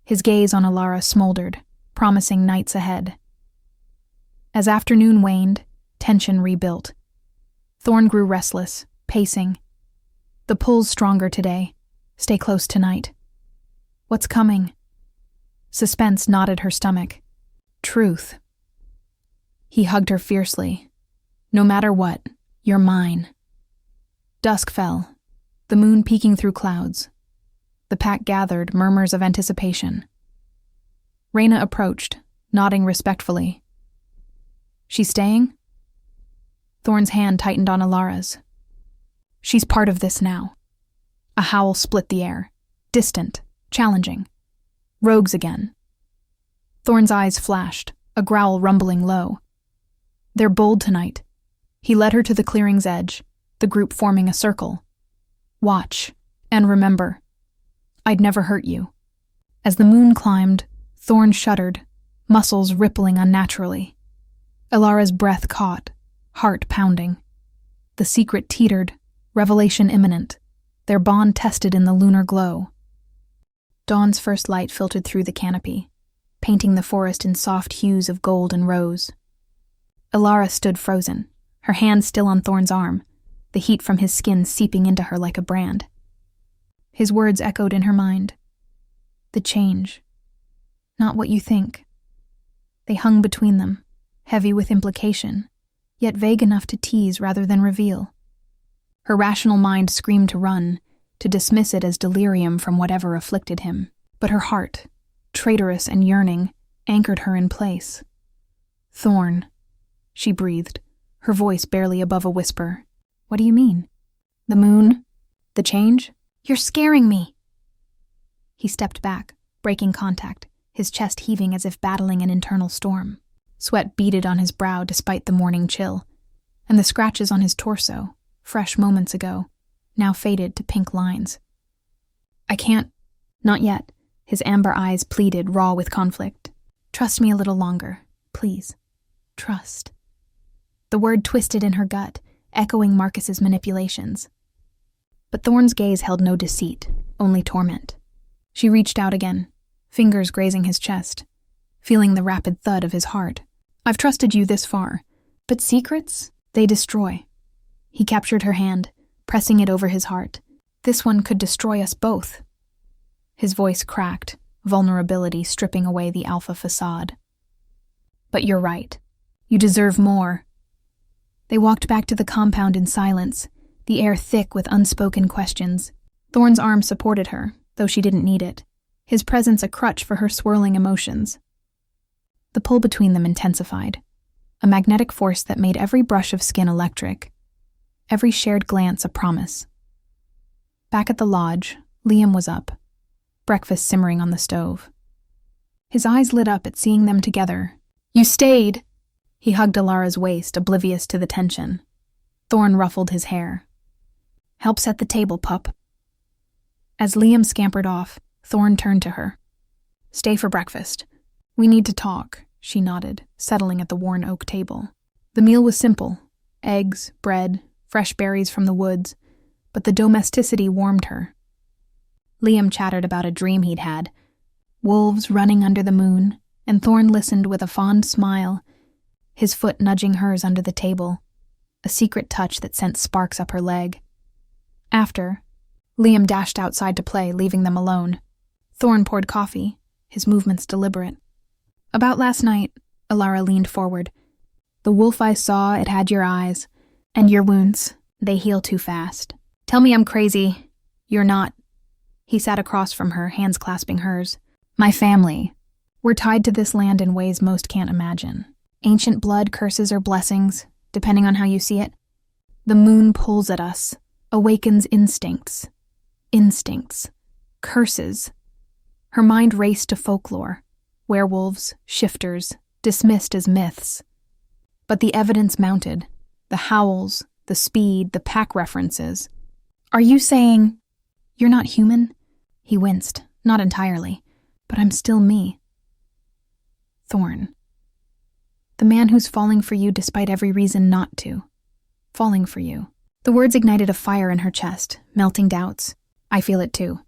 His gaze on Alara smoldered, promising nights ahead. As afternoon waned, tension rebuilt. Thorn grew restless, pacing. The pull's stronger today. Stay close tonight. What's coming? Suspense knotted her stomach. Truth. He hugged her fiercely. No matter what, you're mine. Dusk fell, the moon peeking through clouds. The pack gathered, murmurs of anticipation. Reyna approached, nodding respectfully. She's staying? Thorn's hand tightened on Alara's. She's part of this now. A howl split the air, distant, challenging. Rogues again. Thorn's eyes flashed, a growl rumbling low. They're bold tonight. He led her to the clearing's edge, the group forming a circle. Watch, and remember, I'd never hurt you. As the moon climbed, Thorn shuddered, muscles rippling unnaturally. Alara's breath caught, heart pounding. The secret teetered, revelation imminent, their bond tested in the lunar glow. Dawn's first light filtered through the canopy, painting the forest in soft hues of gold and rose. Alara stood frozen, her hand still on Thorn's arm, the heat from his skin seeping into her like a brand. His words echoed in her mind. The change. Not what you think. They hung between them, heavy with implication, yet vague enough to tease rather than reveal. Her rational mind screamed to run, to dismiss it as delirium from whatever afflicted him. But her heart, traitorous and yearning, anchored her in place. Thorn, she breathed, her voice barely above a whisper. What do you mean? The moon? The change? You're scaring me. He stepped back, breaking contact, his chest heaving as if battling an internal storm. Sweat beaded on his brow despite the morning chill, and the scratches on his torso, fresh moments ago, now faded to pink lines. I can't. Not yet. His amber eyes pleaded, raw with conflict. Trust me a little longer, please. Trust. The word twisted in her gut, echoing Marcus's manipulations. But Thorn's gaze held no deceit, only torment. She reached out again, fingers grazing his chest, feeling the rapid thud of his heart. I've trusted you this far, but secrets, they destroy. He captured her hand, pressing it over his heart. This one could destroy us both. His voice cracked, vulnerability stripping away the alpha facade. But you're right. You deserve more. They walked back to the compound in silence, the air thick with unspoken questions. Thorn's arm supported her, though she didn't need it, his presence a crutch for her swirling emotions. The pull between them intensified, a magnetic force that made every brush of skin electric, every shared glance a promise. Back at the lodge, Liam was up, breakfast simmering on the stove. His eyes lit up at seeing them together. You stayed! He hugged Alara's waist, oblivious to the tension. Thorn ruffled his hair. Help set the table, pup. As Liam scampered off, Thorn turned to her. Stay for breakfast. We need to talk, she nodded, settling at the worn oak table. The meal was simple. Eggs, bread, fresh berries from the woods, but the domesticity warmed her. Liam chattered about a dream he'd had. Wolves running under the moon, and Thorn listened with a fond smile, his foot nudging hers under the table, a secret touch that sent sparks up her leg. After, Liam dashed outside to play, leaving them alone. Thorn poured coffee, his movements deliberate. About last night, Alara leaned forward. The wolf I saw, it had your eyes, and your wounds, they heal too fast. Tell me I'm crazy. You're not. He sat across from her, hands clasping hers. My family. We're tied to this land in ways most can't imagine. Ancient blood, curses, or blessings, depending on how you see it. The moon pulls at us, awakens instincts. Instincts. Curses. Her mind raced to folklore. Werewolves, shifters, dismissed as myths. But the evidence mounted. The howls, the speed, the pack references. Are you saying you're not human? He winced. Not entirely. But I'm still me. Thorn. The man who's falling for you despite every reason not to. Falling for you. The words ignited a fire in her chest, melting doubts. I feel it too.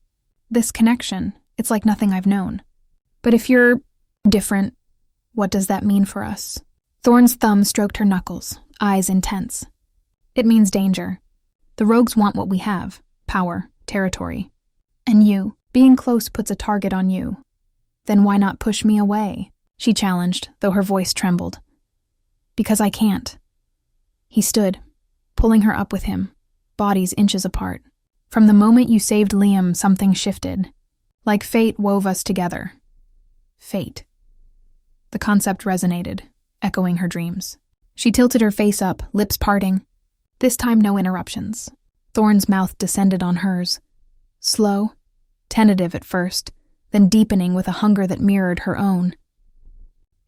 This connection, it's like nothing I've known. But if you're different, what does that mean for us? Thorn's thumb stroked her knuckles, eyes intense. It means danger. The rogues want what we have, power, territory. And you, being close puts a target on you. Then why not push me away? She challenged, though her voice trembled. Because I can't. He stood, pulling her up with him, bodies inches apart. From the moment you saved Liam, something shifted. Like fate wove us together. Fate. The concept resonated, echoing her dreams. She tilted her face up, lips parting. This time no interruptions. Thorn's mouth descended on hers. Slow, tentative at first, then deepening with a hunger that mirrored her own.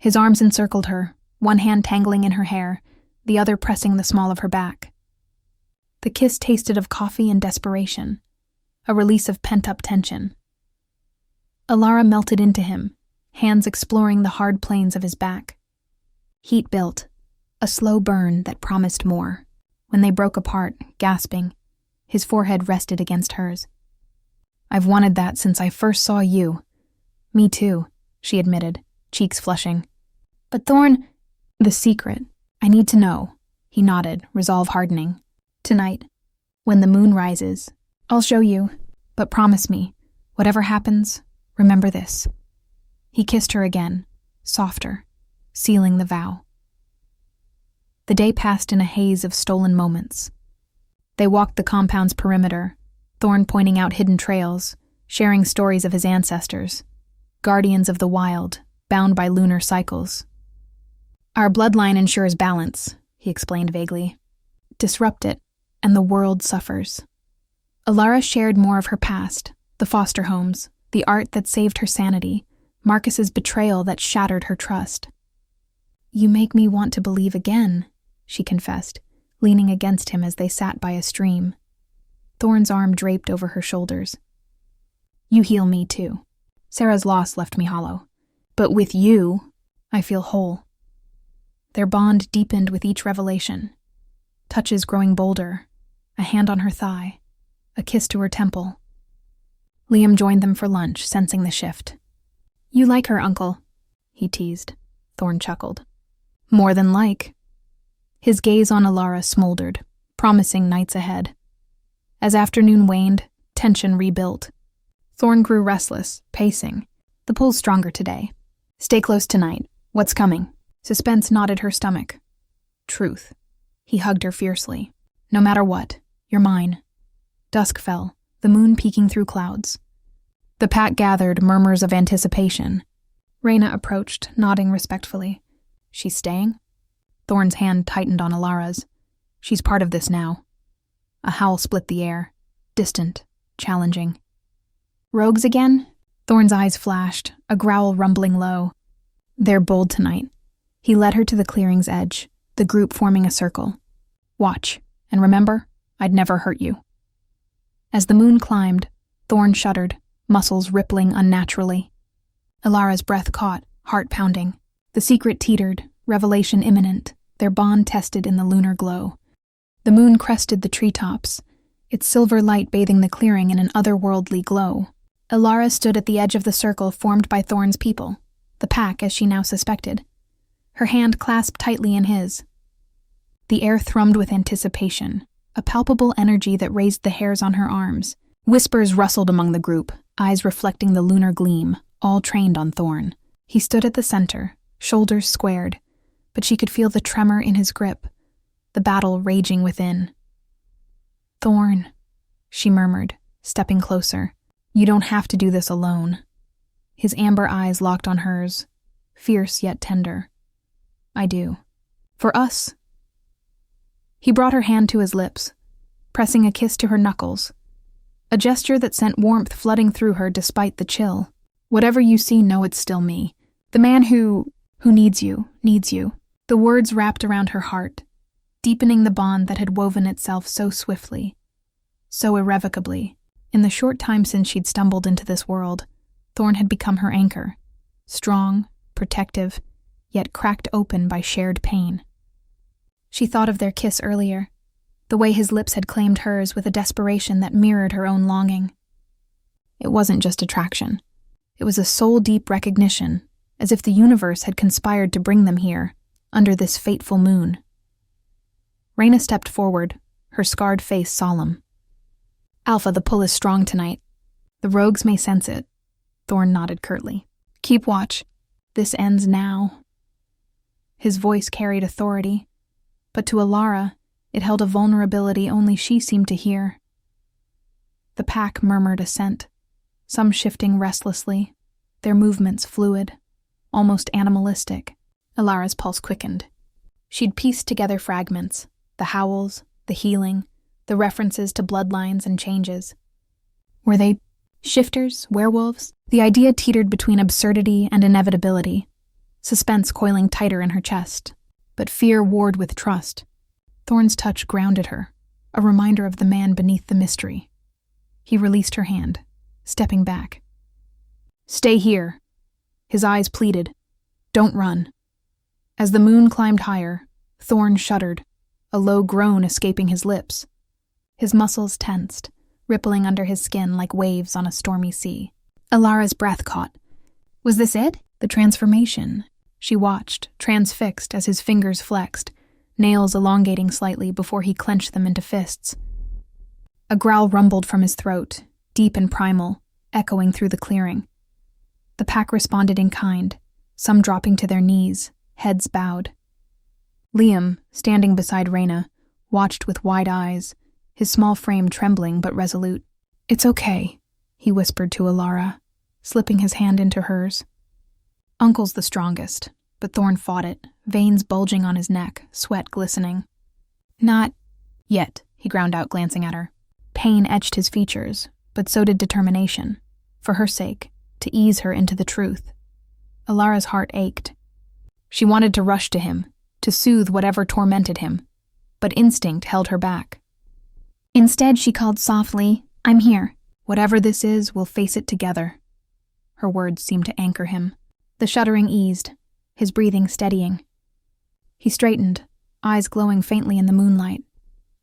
His arms encircled her, one hand tangling in her hair, the other pressing the small of her back. The kiss tasted of coffee and desperation, a release of pent-up tension. Alara melted into him, hands exploring the hard planes of his back. Heat built, a slow burn that promised more. When they broke apart, gasping, his forehead rested against hers. I've wanted that since I first saw you. Me too, she admitted, cheeks flushing. But Thorn, the secret. I need to know. He nodded, resolve hardening. Tonight, when the moon rises, I'll show you, but promise me, whatever happens, remember this. He kissed her again, softer, sealing the vow. The day passed in a haze of stolen moments. They walked the compound's perimeter, Thorn pointing out hidden trails, sharing stories of his ancestors, guardians of the wild, bound by lunar cycles. Our bloodline ensures balance, he explained vaguely. Disrupt it, and the world suffers. Alara shared more of her past, the foster homes, the art that saved her sanity, Marcus's betrayal that shattered her trust. You make me want to believe again, she confessed, leaning against him as they sat by a stream. Thorn's arm draped over her shoulders. You heal me too. Sarah's loss left me hollow. But with you, I feel whole. Their bond deepened with each revelation. Touches growing bolder, a hand on her thigh, a kiss to her temple. Liam joined them for lunch, sensing the shift. You like her, Uncle, he teased. Thorn chuckled. More than like. His gaze on Alara smoldered, promising nights ahead. As afternoon waned, tension rebuilt. Thorn grew restless, pacing. The pull's stronger today. Stay close tonight. What's coming? Suspense knotted her stomach. Truth. He hugged her fiercely. No matter what, you're mine. Dusk fell, the moon peeking through clouds. The pack gathered, murmurs of anticipation. Reyna approached, nodding respectfully. She's staying? Thorn's hand tightened on Alara's. She's part of this now. A howl split the air, distant, challenging. Rogues again? Thorn's eyes flashed, a growl rumbling low. They're bold tonight. He led her to the clearing's edge, the group forming a circle. Watch, and remember, I'd never hurt you. As the moon climbed, Thorn shuddered, muscles rippling unnaturally. Alara's breath caught, heart pounding. The secret teetered, revelation imminent, their bond tested in the lunar glow. The moon crested the treetops, its silver light bathing the clearing in an otherworldly glow. Alara stood at the edge of the circle formed by Thorn's people, the pack as she now suspected. Her hand clasped tightly in his. The air thrummed with anticipation, a palpable energy that raised the hairs on her arms. Whispers rustled among the group, eyes reflecting the lunar gleam, all trained on Thorn. He stood at the center, shoulders squared, but she could feel the tremor in his grip, the battle raging within. Thorn, she murmured, stepping closer. You don't have to do this alone. His amber eyes locked on hers, fierce yet tender. I do. For us. He brought her hand to his lips, pressing a kiss to her knuckles, a gesture that sent warmth flooding through her despite the chill. Whatever you see, know it's still me. The man who needs you, needs you. The words wrapped around her heart, deepening the bond that had woven itself so swiftly, so irrevocably. In the short time since she'd stumbled into this world, Thorn had become her anchor, strong, protective, yet cracked open by shared pain. She thought of their kiss earlier, the way his lips had claimed hers with a desperation that mirrored her own longing. It wasn't just attraction. It was a soul-deep recognition, as if the universe had conspired to bring them here, under this fateful moon. Reyna stepped forward, her scarred face solemn. Alpha, the pull is strong tonight. The rogues may sense it. Thorn nodded curtly. Keep watch. This ends now. His voice carried authority, but to Alara, it held a vulnerability only she seemed to hear. The pack murmured assent, some shifting restlessly, their movements fluid, almost animalistic. Alara's pulse quickened. She'd pieced together fragments, the howls, the healing, the references to bloodlines and changes. Were they shifters, werewolves? The idea teetered between absurdity and inevitability, suspense coiling tighter in her chest, but fear warred with trust. Thorn's touch grounded her, a reminder of the man beneath the mystery. He released her hand, stepping back. Stay here. His eyes pleaded. Don't run. As the moon climbed higher, Thorn shuddered, a low groan escaping his lips. His muscles tensed, rippling under his skin like waves on a stormy sea. Alara's breath caught. Was this it? The transformation. She watched, transfixed as his fingers flexed, nails elongating slightly before he clenched them into fists. A growl rumbled from his throat, deep and primal, echoing through the clearing. The pack responded in kind, some dropping to their knees, heads bowed. Liam, standing beside Reyna, watched with wide eyes, his small frame trembling but resolute. It's okay, he whispered to Alara, slipping his hand into hers. Uncle's the strongest. but Thorn fought it, veins bulging on his neck, sweat glistening. "Not yet," he ground out, glancing at her. Pain etched his features, but so did determination, for her sake, to ease her into the truth. Alara's heart ached. She wanted to rush to him, to soothe whatever tormented him, but instinct held her back. Instead, she called softly, "I'm here. Whatever this is, we'll face it together." Her words seemed to anchor him. The shuddering eased, his breathing steadying. He straightened, eyes glowing faintly in the moonlight.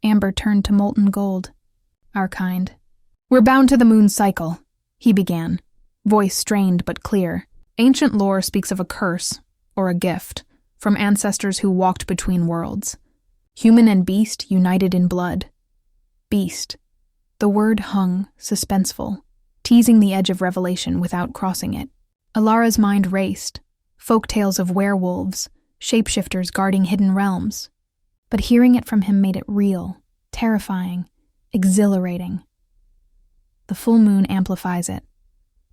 Amber turned to molten gold. "Our kind." "We're bound to the moon's cycle," he began, voice strained but clear. "Ancient lore speaks of a curse, or a gift, from ancestors who walked between worlds. Human and beast united in blood. Beast." The word hung, suspenseful, teasing the edge of revelation without crossing it. Alara's mind raced, folk tales of werewolves, shapeshifters guarding hidden realms. But hearing it from him made it real, terrifying, exhilarating. "The full moon amplifies it,"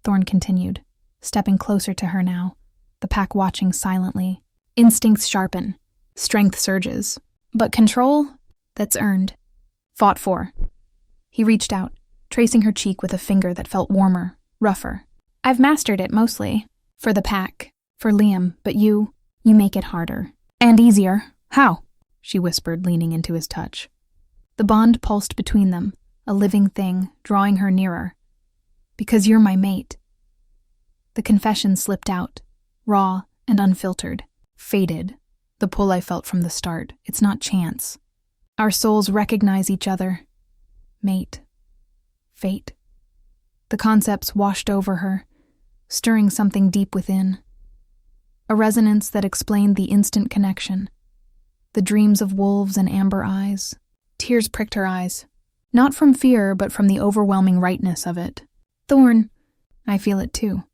Thorn continued, stepping closer to her now, the pack watching silently. "Instincts sharpen, strength surges, but control, that's earned, fought for." He reached out, tracing her cheek with a finger that felt warmer, rougher. "I've mastered it mostly, for the pack, for Liam, but you make it harder. And easier. How?" she whispered, leaning into his touch. The bond pulsed between them, a living thing, drawing her nearer. "Because you're my mate." The confession slipped out, raw and unfiltered, faded. "The pull I felt from the start, it's not chance. Our souls recognize each other. Mate. Fate." The concepts washed over her, stirring something deep within. A resonance that explained the instant connection. The dreams of wolves and amber eyes. Tears pricked her eyes, not from fear, but from the overwhelming rightness of it. "Thorn, I feel it too.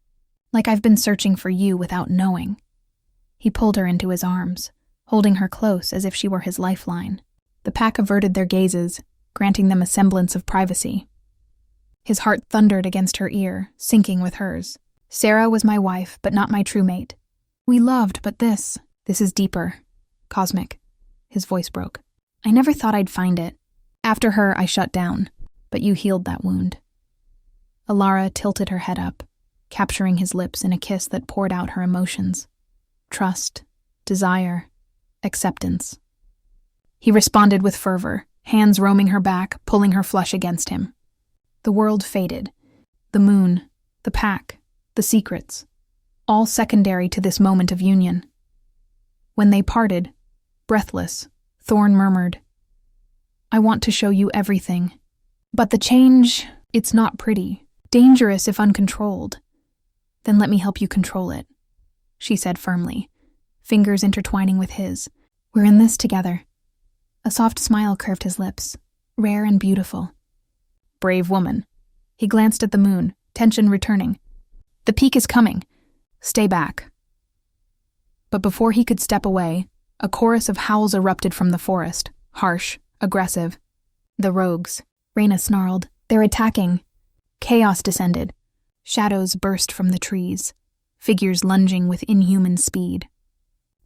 Like I've been searching for you without knowing." He pulled her into his arms, holding her close as if she were his lifeline. The pack averted their gazes, granting them a semblance of privacy. His heart thundered against her ear, syncing with hers. "Sarah was my wife, but not my true mate. We loved, but this is deeper. Cosmic." His voice broke. "I never thought I'd find it. After her, I shut down, but you healed that wound." Alara tilted her head up, capturing his lips in a kiss that poured out her emotions. Trust, desire, acceptance. He responded with fervor, hands roaming her back, pulling her flush against him. The world faded. The moon, the pack, the secrets, all secondary to this moment of union. When they parted, breathless, Thorn murmured, "I want to show you everything. But the change, it's not pretty, dangerous if uncontrolled. Then let me help you control it," she said firmly, fingers intertwining with his. "We're in this together." A soft smile curved his lips, rare and beautiful. "Brave woman." He glanced at the moon, tension returning. "The peak is coming. Stay back." But before he could step away, a chorus of howls erupted from the forest, harsh, aggressive. "The rogues," Reyna snarled. "They're attacking." Chaos descended. Shadows burst from the trees, figures lunging with inhuman speed.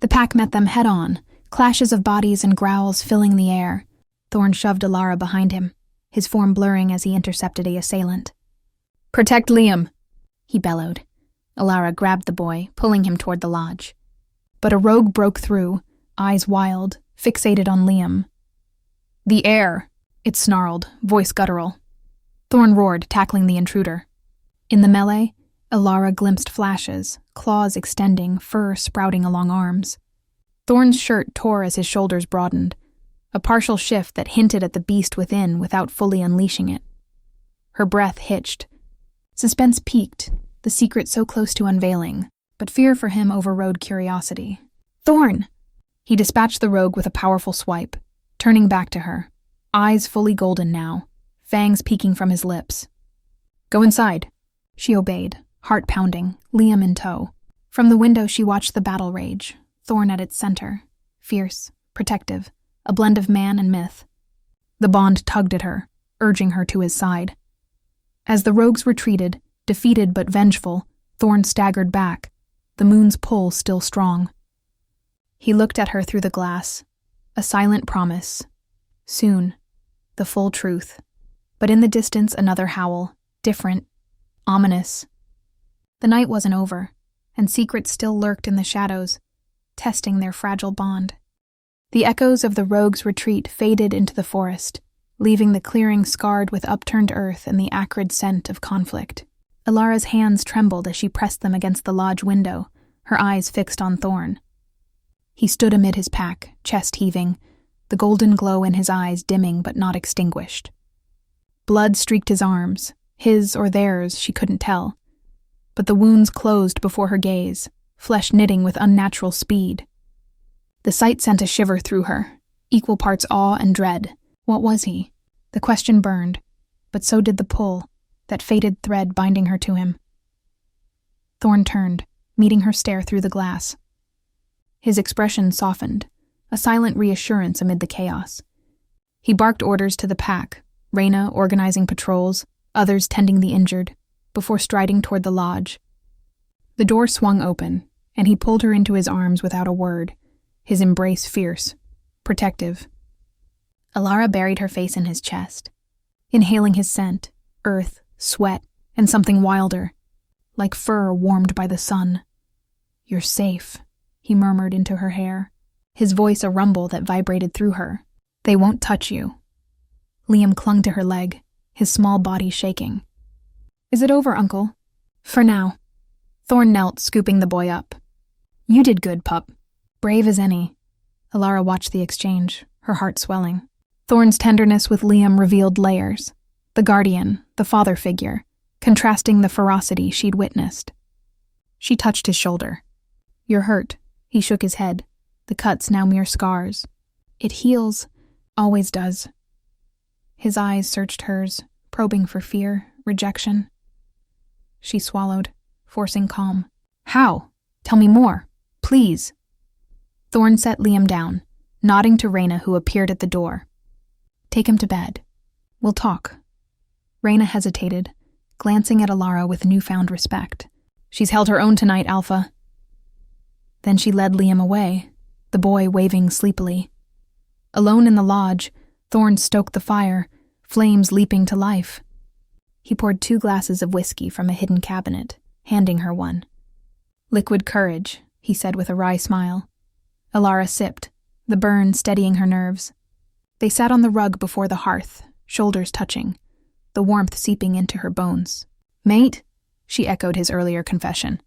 The pack met them head-on, clashes of bodies and growls filling the air. Thorn shoved Alara behind him, his form blurring as he intercepted a assailant. "Protect Liam," he bellowed. Alara grabbed the boy, pulling him toward the lodge. But a rogue broke through, eyes wild, fixated on Liam. "The Heir," it snarled, voice guttural. Thorn roared, tackling the intruder. In the melee, Alara glimpsed flashes, claws extending, fur sprouting along arms. Thorn's shirt tore as his shoulders broadened, a partial shift that hinted at the beast within without fully unleashing it. Her breath hitched. Suspense peaked, the secret so close to unveiling, but fear for him overrode curiosity. "Thorn!" He dispatched the rogue with a powerful swipe, turning back to her, eyes fully golden now, fangs peeking from his lips. "Go inside." She obeyed, heart pounding, Liam in tow. From the window she watched the battle rage, Thorn at its center, fierce, protective, a blend of man and myth. The bond tugged at her, urging her to his side. As the rogues retreated, defeated but vengeful, Thorn staggered back, the moon's pull still strong. He looked at her through the glass, a silent promise. Soon, the full truth. But in the distance, another howl, different, ominous. The night wasn't over, and secrets still lurked in the shadows, testing their fragile bond. The echoes of the rogue's retreat faded into the forest, leaving the clearing scarred with upturned earth and the acrid scent of conflict. Alara's hands trembled as she pressed them against the lodge window, her eyes fixed on Thorn. He stood amid his pack, chest heaving, the golden glow in his eyes dimming but not extinguished. Blood streaked his arms, his or theirs, she couldn't tell. But the wounds closed before her gaze, flesh knitting with unnatural speed. The sight sent a shiver through her, equal parts awe and dread. What was he? The question burned, but so did the pull, that fated thread binding her to him. Thorn turned, meeting her stare through the glass. His expression softened, a silent reassurance amid the chaos. He barked orders to the pack, Reyna organizing patrols, others tending the injured, before striding toward the lodge. The door swung open, and he pulled her into his arms without a word, his embrace fierce, protective. Alara buried her face in his chest, inhaling his scent, earth, sweat, and something wilder, like fur warmed by the sun. "You're safe," he murmured into her hair, his voice a rumble that vibrated through her. "They won't touch you." Liam clung to her leg, his small body shaking. "Is it over, Uncle?" "For now." Thorn knelt, scooping the boy up. "You did good, pup." Brave as any. Alara watched the exchange, her heart swelling. Thorn's tenderness with Liam revealed layers. The guardian, the father figure, contrasting the ferocity she'd witnessed. She touched his shoulder. "You're hurt." He shook his head, the cuts now mere scars. "It heals. Always does." His eyes searched hers, probing for fear, rejection. She swallowed, forcing calm. "How? Tell me more. Please." Thorn set Liam down, nodding to Reyna, who appeared at the door. "Take him to bed. We'll talk." Reyna hesitated, glancing at Alara with newfound respect. "She's held her own tonight, Alpha." Then she led Liam away, the boy waving sleepily. Alone in the lodge, Thorn stoked the fire, flames leaping to life. He poured 2 glasses of whiskey from a hidden cabinet, handing her one. "Liquid courage," he said with a wry smile. Alara sipped, the burn steadying her nerves. They sat on the rug before the hearth, shoulders touching, the warmth seeping into her bones. "Mate?" she echoed his earlier confession.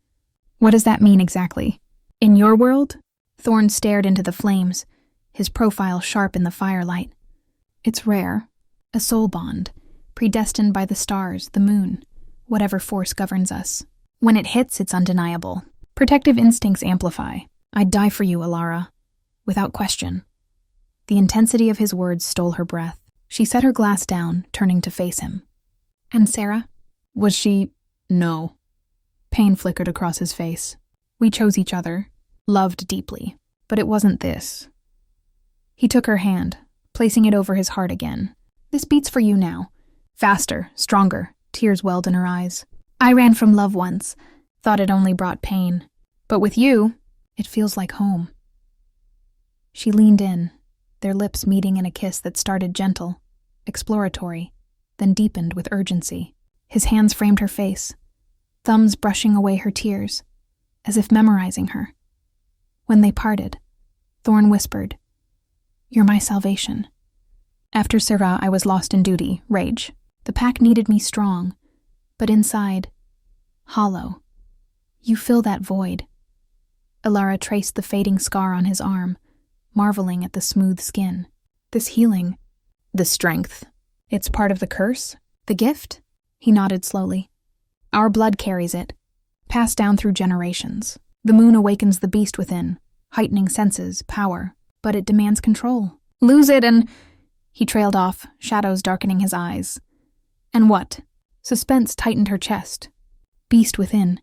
"What does that mean exactly? In your world?" Thorn stared into the flames, his profile sharp in the firelight. "It's rare. A soul bond, predestined by the stars, the moon, whatever force governs us. When it hits, it's undeniable. Protective instincts amplify. I'd die for you, Alara. Without question." The intensity of his words stole her breath. She set her glass down, turning to face him. "And Sarah? Was she—" "No." Pain flickered across his face. "We chose each other, loved deeply, but it wasn't this." He took her hand, placing it over his heart again. "This beats for you now. Faster, stronger." Tears welled in her eyes. "I ran from love once, thought it only brought pain. But with you, it feels like home." She leaned in, their lips meeting in a kiss that started gentle, exploratory, then deepened with urgency. His hands framed her face, thumbs brushing away her tears, as if memorizing her. When they parted, Thorn whispered, "You're my salvation." After Sarah, I was lost in duty, rage. The pack needed me strong, but inside, hollow. You fill that void. Alara traced the fading scar on his arm, marveling at the smooth skin. This healing, the strength, it's part of the curse? The gift? He nodded slowly. Our blood carries it, passed down through generations. The moon awakens the beast within, heightening senses, power, but it demands control. Lose it and... He trailed off, shadows darkening his eyes. And what? Suspense tightened her chest. Beast within.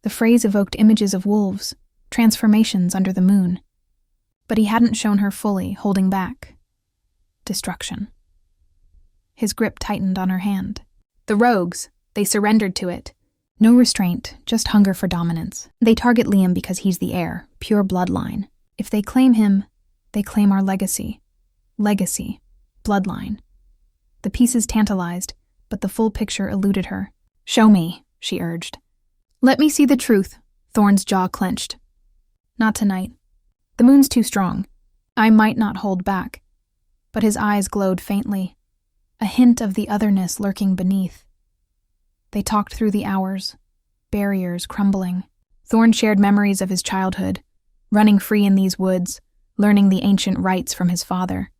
The phrase evoked images of wolves, transformations under the moon. But he hadn't shown her fully, holding back. Destruction. His grip tightened on her hand. The rogues, they surrendered to it. No restraint, just hunger for dominance. They target Liam because he's the heir, pure bloodline. If they claim him, they claim our legacy. Legacy. Bloodline. The pieces tantalized, but the full picture eluded her. "Show me," she urged. "Let me see the truth." Thorn's jaw clenched. "Not tonight. The moon's too strong. I might not hold back." But his eyes glowed faintly, a hint of the otherness lurking beneath. They talked through the hours, barriers crumbling. Thorn shared memories of his childhood, running free in these woods, learning the ancient rites from his father.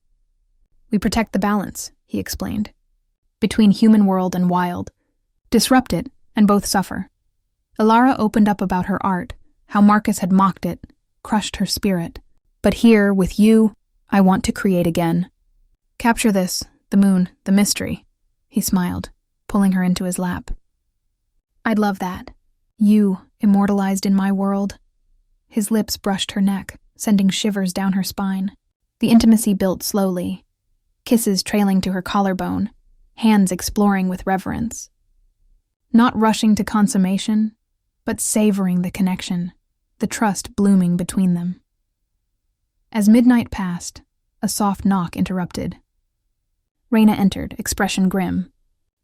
"We protect the balance," he explained, "between human world and wild. Disrupt it, and both suffer." Alara opened up about her art, how Marcus had mocked it, crushed her spirit. "But here, with you, I want to create again. Capture this, the moon, the mystery," he smiled, pulling her into his lap. "I'd love that. You, immortalized in my world." His lips brushed her neck, sending shivers down her spine. The intimacy built slowly, kisses trailing to her collarbone, hands exploring with reverence. Not rushing to consummation, but savoring the connection, the trust blooming between them. As midnight passed, a soft knock interrupted. Reyna entered, expression grim.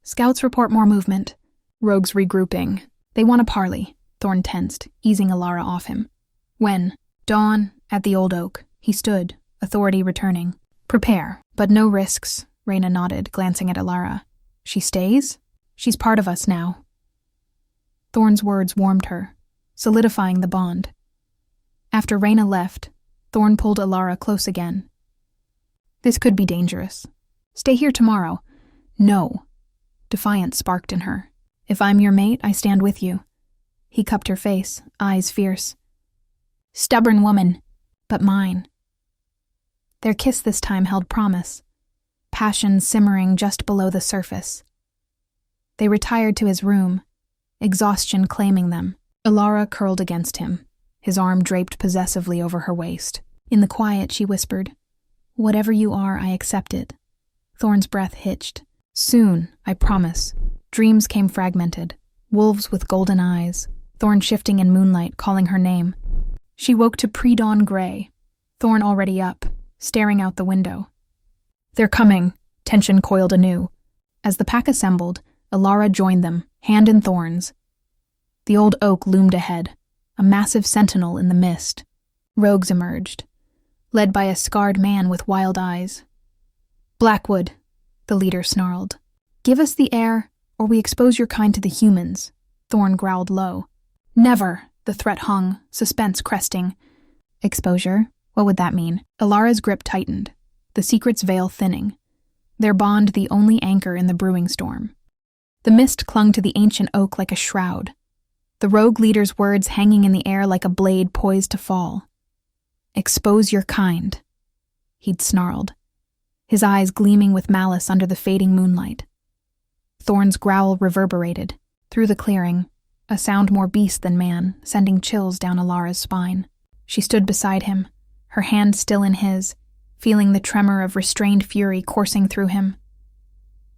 "Scouts report more movement. Rogues regrouping. They want a parley." Thorn tensed, easing Alara off him. "When?" "Dawn, at the old oak." He stood, authority returning. "Prepare, but no risks," Reyna nodded, glancing at Alara. "She stays? She's part of us now." Thorn's words warmed her, solidifying the bond. After Reyna left, Thorn pulled Alara close again. "This could be dangerous. Stay here tomorrow." "No." Defiance sparked in her. "If I'm your mate, I stand with you." He cupped her face, eyes fierce. "Stubborn woman, but mine." Their kiss this time held promise, passion simmering just below the surface. They retired to his room, exhaustion claiming them. Alara curled against him, his arm draped possessively over her waist. In the quiet, she whispered, "Whatever you are, I accept it." Thorn's breath hitched. "Soon, I promise." Dreams came fragmented, wolves with golden eyes, Thorn shifting in moonlight, calling her name. She woke to pre-dawn gray, Thorn already up, staring out the window. "They're coming," tension coiled anew. As the pack assembled, Alara joined them, hand in Thorn's. The old oak loomed ahead, a massive sentinel in the mist. Rogues emerged, led by a scarred man with wild eyes. "Blackwood," the leader snarled. "Give us the air, or we expose your kind to the humans," Thorn growled low. "Never," the threat hung, suspense cresting. Exposure? What would that mean? Alara's grip tightened, the secret's veil thinning, their bond the only anchor in the brewing storm. The mist clung to the ancient oak like a shroud, the rogue leader's words hanging in the air like a blade poised to fall. "Expose your kind," he'd snarled, his eyes gleaming with malice under the fading moonlight. Thorn's growl reverberated, through the clearing, a sound more beast than man, sending chills down Alara's spine. She stood beside him, her hand still in his, feeling the tremor of restrained fury coursing through him.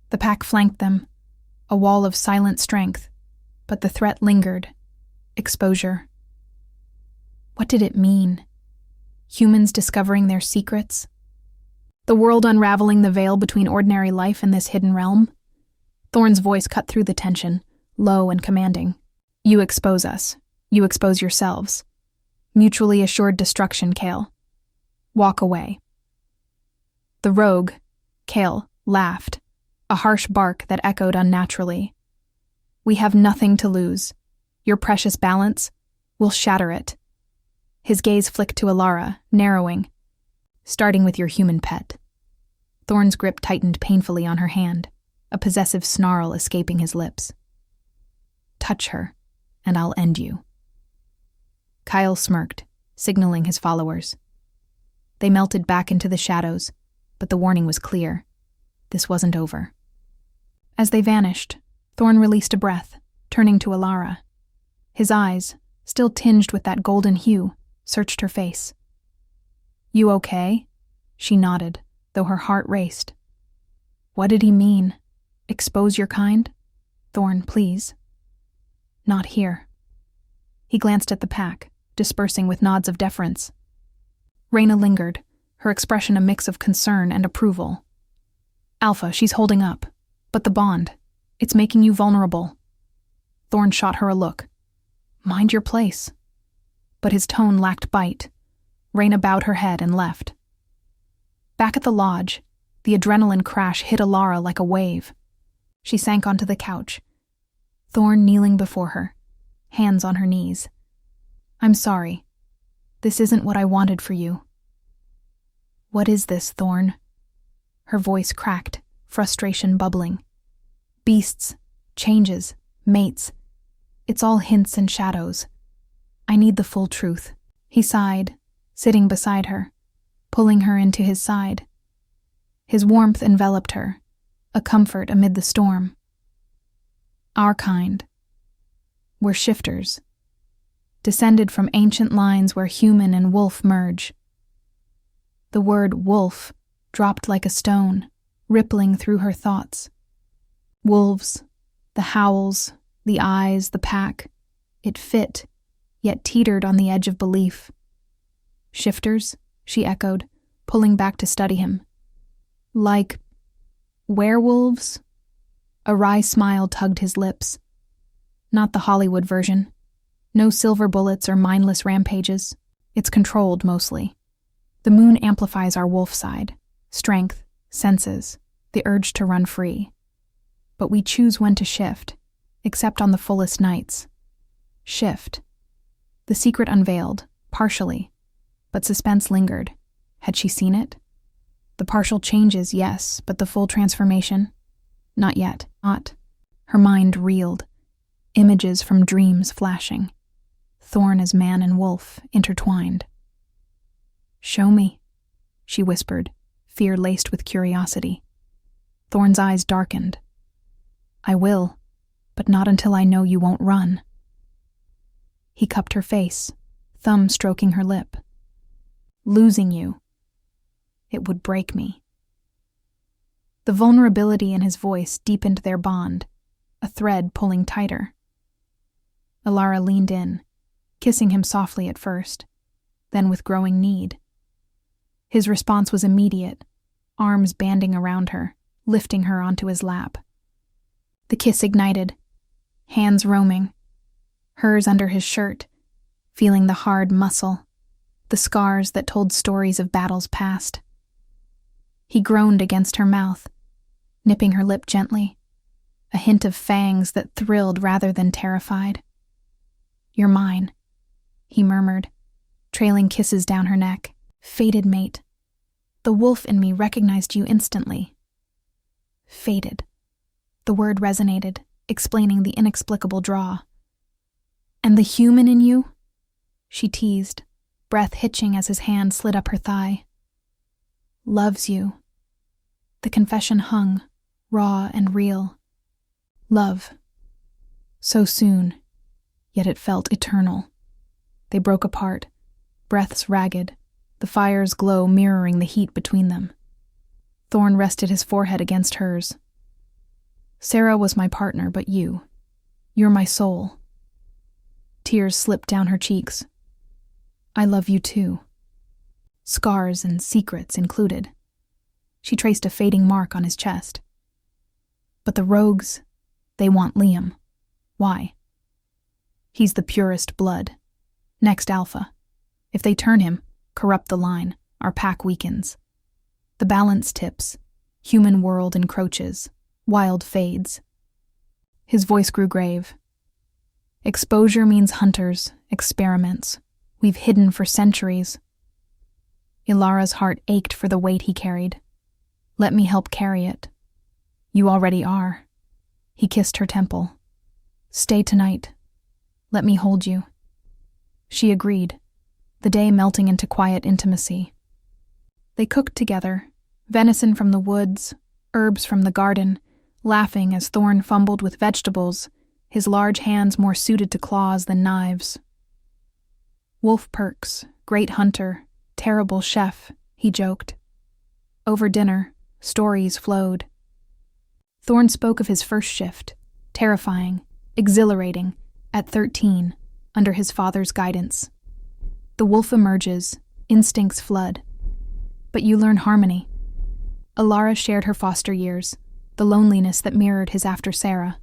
The pack flanked them, a wall of silent strength, but the threat lingered. Exposure. What did it mean? Humans discovering their secrets? The world unraveling the veil between ordinary life and this hidden realm? Thorn's voice cut through the tension, low and commanding. "You expose us. You expose yourselves. Mutually assured destruction, Kale. Walk away." The rogue, Kale, laughed, a harsh bark that echoed unnaturally. "We have nothing to lose. Your precious balance, we'll shatter it." His gaze flicked to Alara, narrowing. "Starting with your human pet." Thorn's grip tightened painfully on her hand, a possessive snarl escaping his lips. "Touch her, and I'll end you." Kyle smirked, signaling his followers. They melted back into the shadows, but the warning was clear. This wasn't over. As they vanished, Thorn released a breath, turning to Alara. His eyes, still tinged with that golden hue, searched her face. "You okay?" She nodded, though her heart raced. What did he mean? Expose your kind? Thorn, please. Not here. He glanced at the pack, dispersing with nods of deference. Reyna lingered, her expression a mix of concern and approval. Alpha, she's holding up. But the bond, it's making you vulnerable. Thorn shot her a look. Mind your place. But his tone lacked bite. Reyna bowed her head and left. Back at the lodge, the adrenaline crash hit Alara like a wave. She sank onto the couch, Thorn kneeling before her, hands on her knees. I'm sorry. This isn't what I wanted for you. What is this, Thorn? Her voice cracked, frustration bubbling. Beasts, changes, mates. It's all hints and shadows. I need the full truth. He sighed, sitting beside her, pulling her into his side. His warmth enveloped her, a comfort amid the storm. Our kind. We're shifters, descended from ancient lines where human and wolf merge. The word wolf dropped like a stone, rippling through her thoughts. Wolves, the howls, the eyes, the pack. It fit, yet teetered on the edge of belief. Shifters, she echoed, pulling back to study him. Like werewolves? A wry smile tugged his lips. Not the Hollywood version. No silver bullets or mindless rampages. It's controlled, mostly. The moon amplifies our wolf side. Strength, senses, the urge to run free. But we choose when to shift, except on the fullest nights. Shift. The secret unveiled, partially, but suspense lingered. Had she seen it? The partial changes, yes, but the full transformation? Not yet. Not. Her mind reeled, images from dreams flashing. Thorn as man and wolf, intertwined. Show me, she whispered, fear laced with curiosity. Thorn's eyes darkened. I will, but not until I know you won't run. He cupped her face, thumb stroking her lip. Losing you. It would break me. The vulnerability in his voice deepened their bond, a thread pulling tighter. Alara leaned in, kissing him softly at first, then with growing need. His response was immediate, arms banding around her, lifting her onto his lap. The kiss ignited, hands roaming, hers under his shirt, feeling the hard muscle, the scars that told stories of battles past. He groaned against her mouth, nipping her lip gently, a hint of fangs that thrilled rather than terrified. You're mine, he murmured, trailing kisses down her neck. Fated mate. The wolf in me recognized you instantly. Fated. The word resonated, explaining the inexplicable draw. And the human in you? She teased, breath hitching as his hand slid up her thigh. Loves you. The confession hung, raw and real. Love. So soon, yet it felt eternal. They broke apart, breaths ragged, the fire's glow mirroring the heat between them. Thorn rested his forehead against hers. Sarah was my partner, but you're my soul. Tears slipped down her cheeks. I love you too. Scars and secrets included. She traced a fading mark on his chest. But the rogues, they want Liam. Why? He's the purest blood. Next alpha. If they turn him, corrupt the line, our pack weakens. The balance tips, human world encroaches, wild fades. His voice grew grave. Exposure means hunters, experiments. We've hidden for centuries. Ilara's heart ached for the weight he carried. Let me help carry it. You already are. He kissed her temple. Stay tonight. Let me hold you. She agreed, the day melting into quiet intimacy. They cooked together, venison from the woods, herbs from the garden, laughing as Thorn fumbled with vegetables, his large hands more suited to claws than knives. Wolf Perks, great hunter, terrible chef, he joked. Over dinner, stories flowed. Thorn spoke of his first shift, terrifying, exhilarating, at 13, under his father's guidance. The wolf emerges, Instincts flood. But you learn harmony. Alara shared her foster years, the loneliness that mirrored his after Sarah.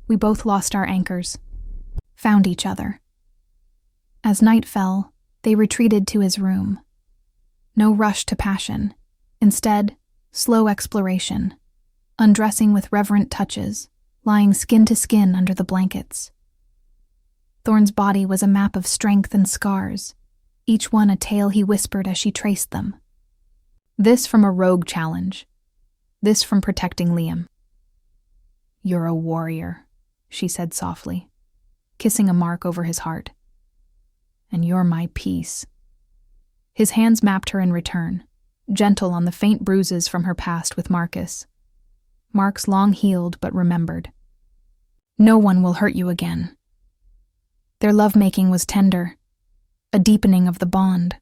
We both lost our anchors, found each other. As night fell, they retreated to his room. No rush to passion. Instead, slow exploration, undressing with reverent touches, lying skin to skin under the blankets. Thorn's body was a map of strength and scars, each one a tale he whispered as she traced them. This from a rogue challenge. This from protecting Liam. "You're a warrior," she said softly, kissing a mark over his heart. "And you're my peace." His hands mapped her in return, gentle on the faint bruises from her past with Marcus. Marks long healed but remembered. "No one will hurt you again." Their lovemaking was tender, a deepening of the bond,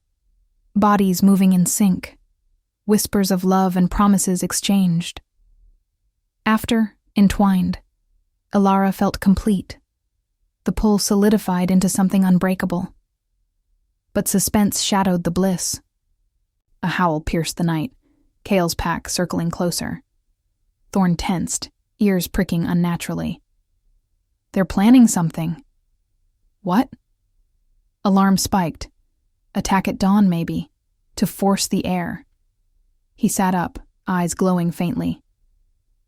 bodies moving in sync, whispers of love and promises exchanged. After, entwined, Alara felt complete. The pull solidified into something unbreakable. But suspense shadowed the bliss. A howl pierced the night, Kale's pack circling closer. Thorn tensed, ears pricking unnaturally. They're planning something. What? Alarm spiked. Attack at dawn, maybe, to force the air. He sat up, eyes glowing faintly.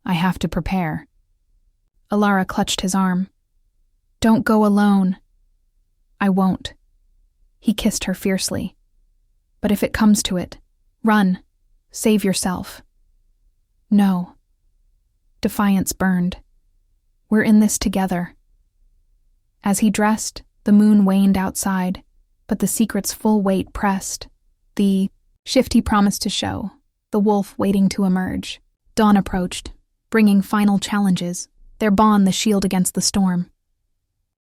I have to prepare. Alara clutched his arm. Don't go alone. I won't. He kissed her fiercely. But if it comes to it, run. Save yourself. No. Defiance burned. We're in this together. As he dressed, the moon waned outside, but the secret's full weight pressed. The shift he promised to show, the wolf waiting to emerge. Dawn approached, bringing final challenges, their bond the shield against the storm.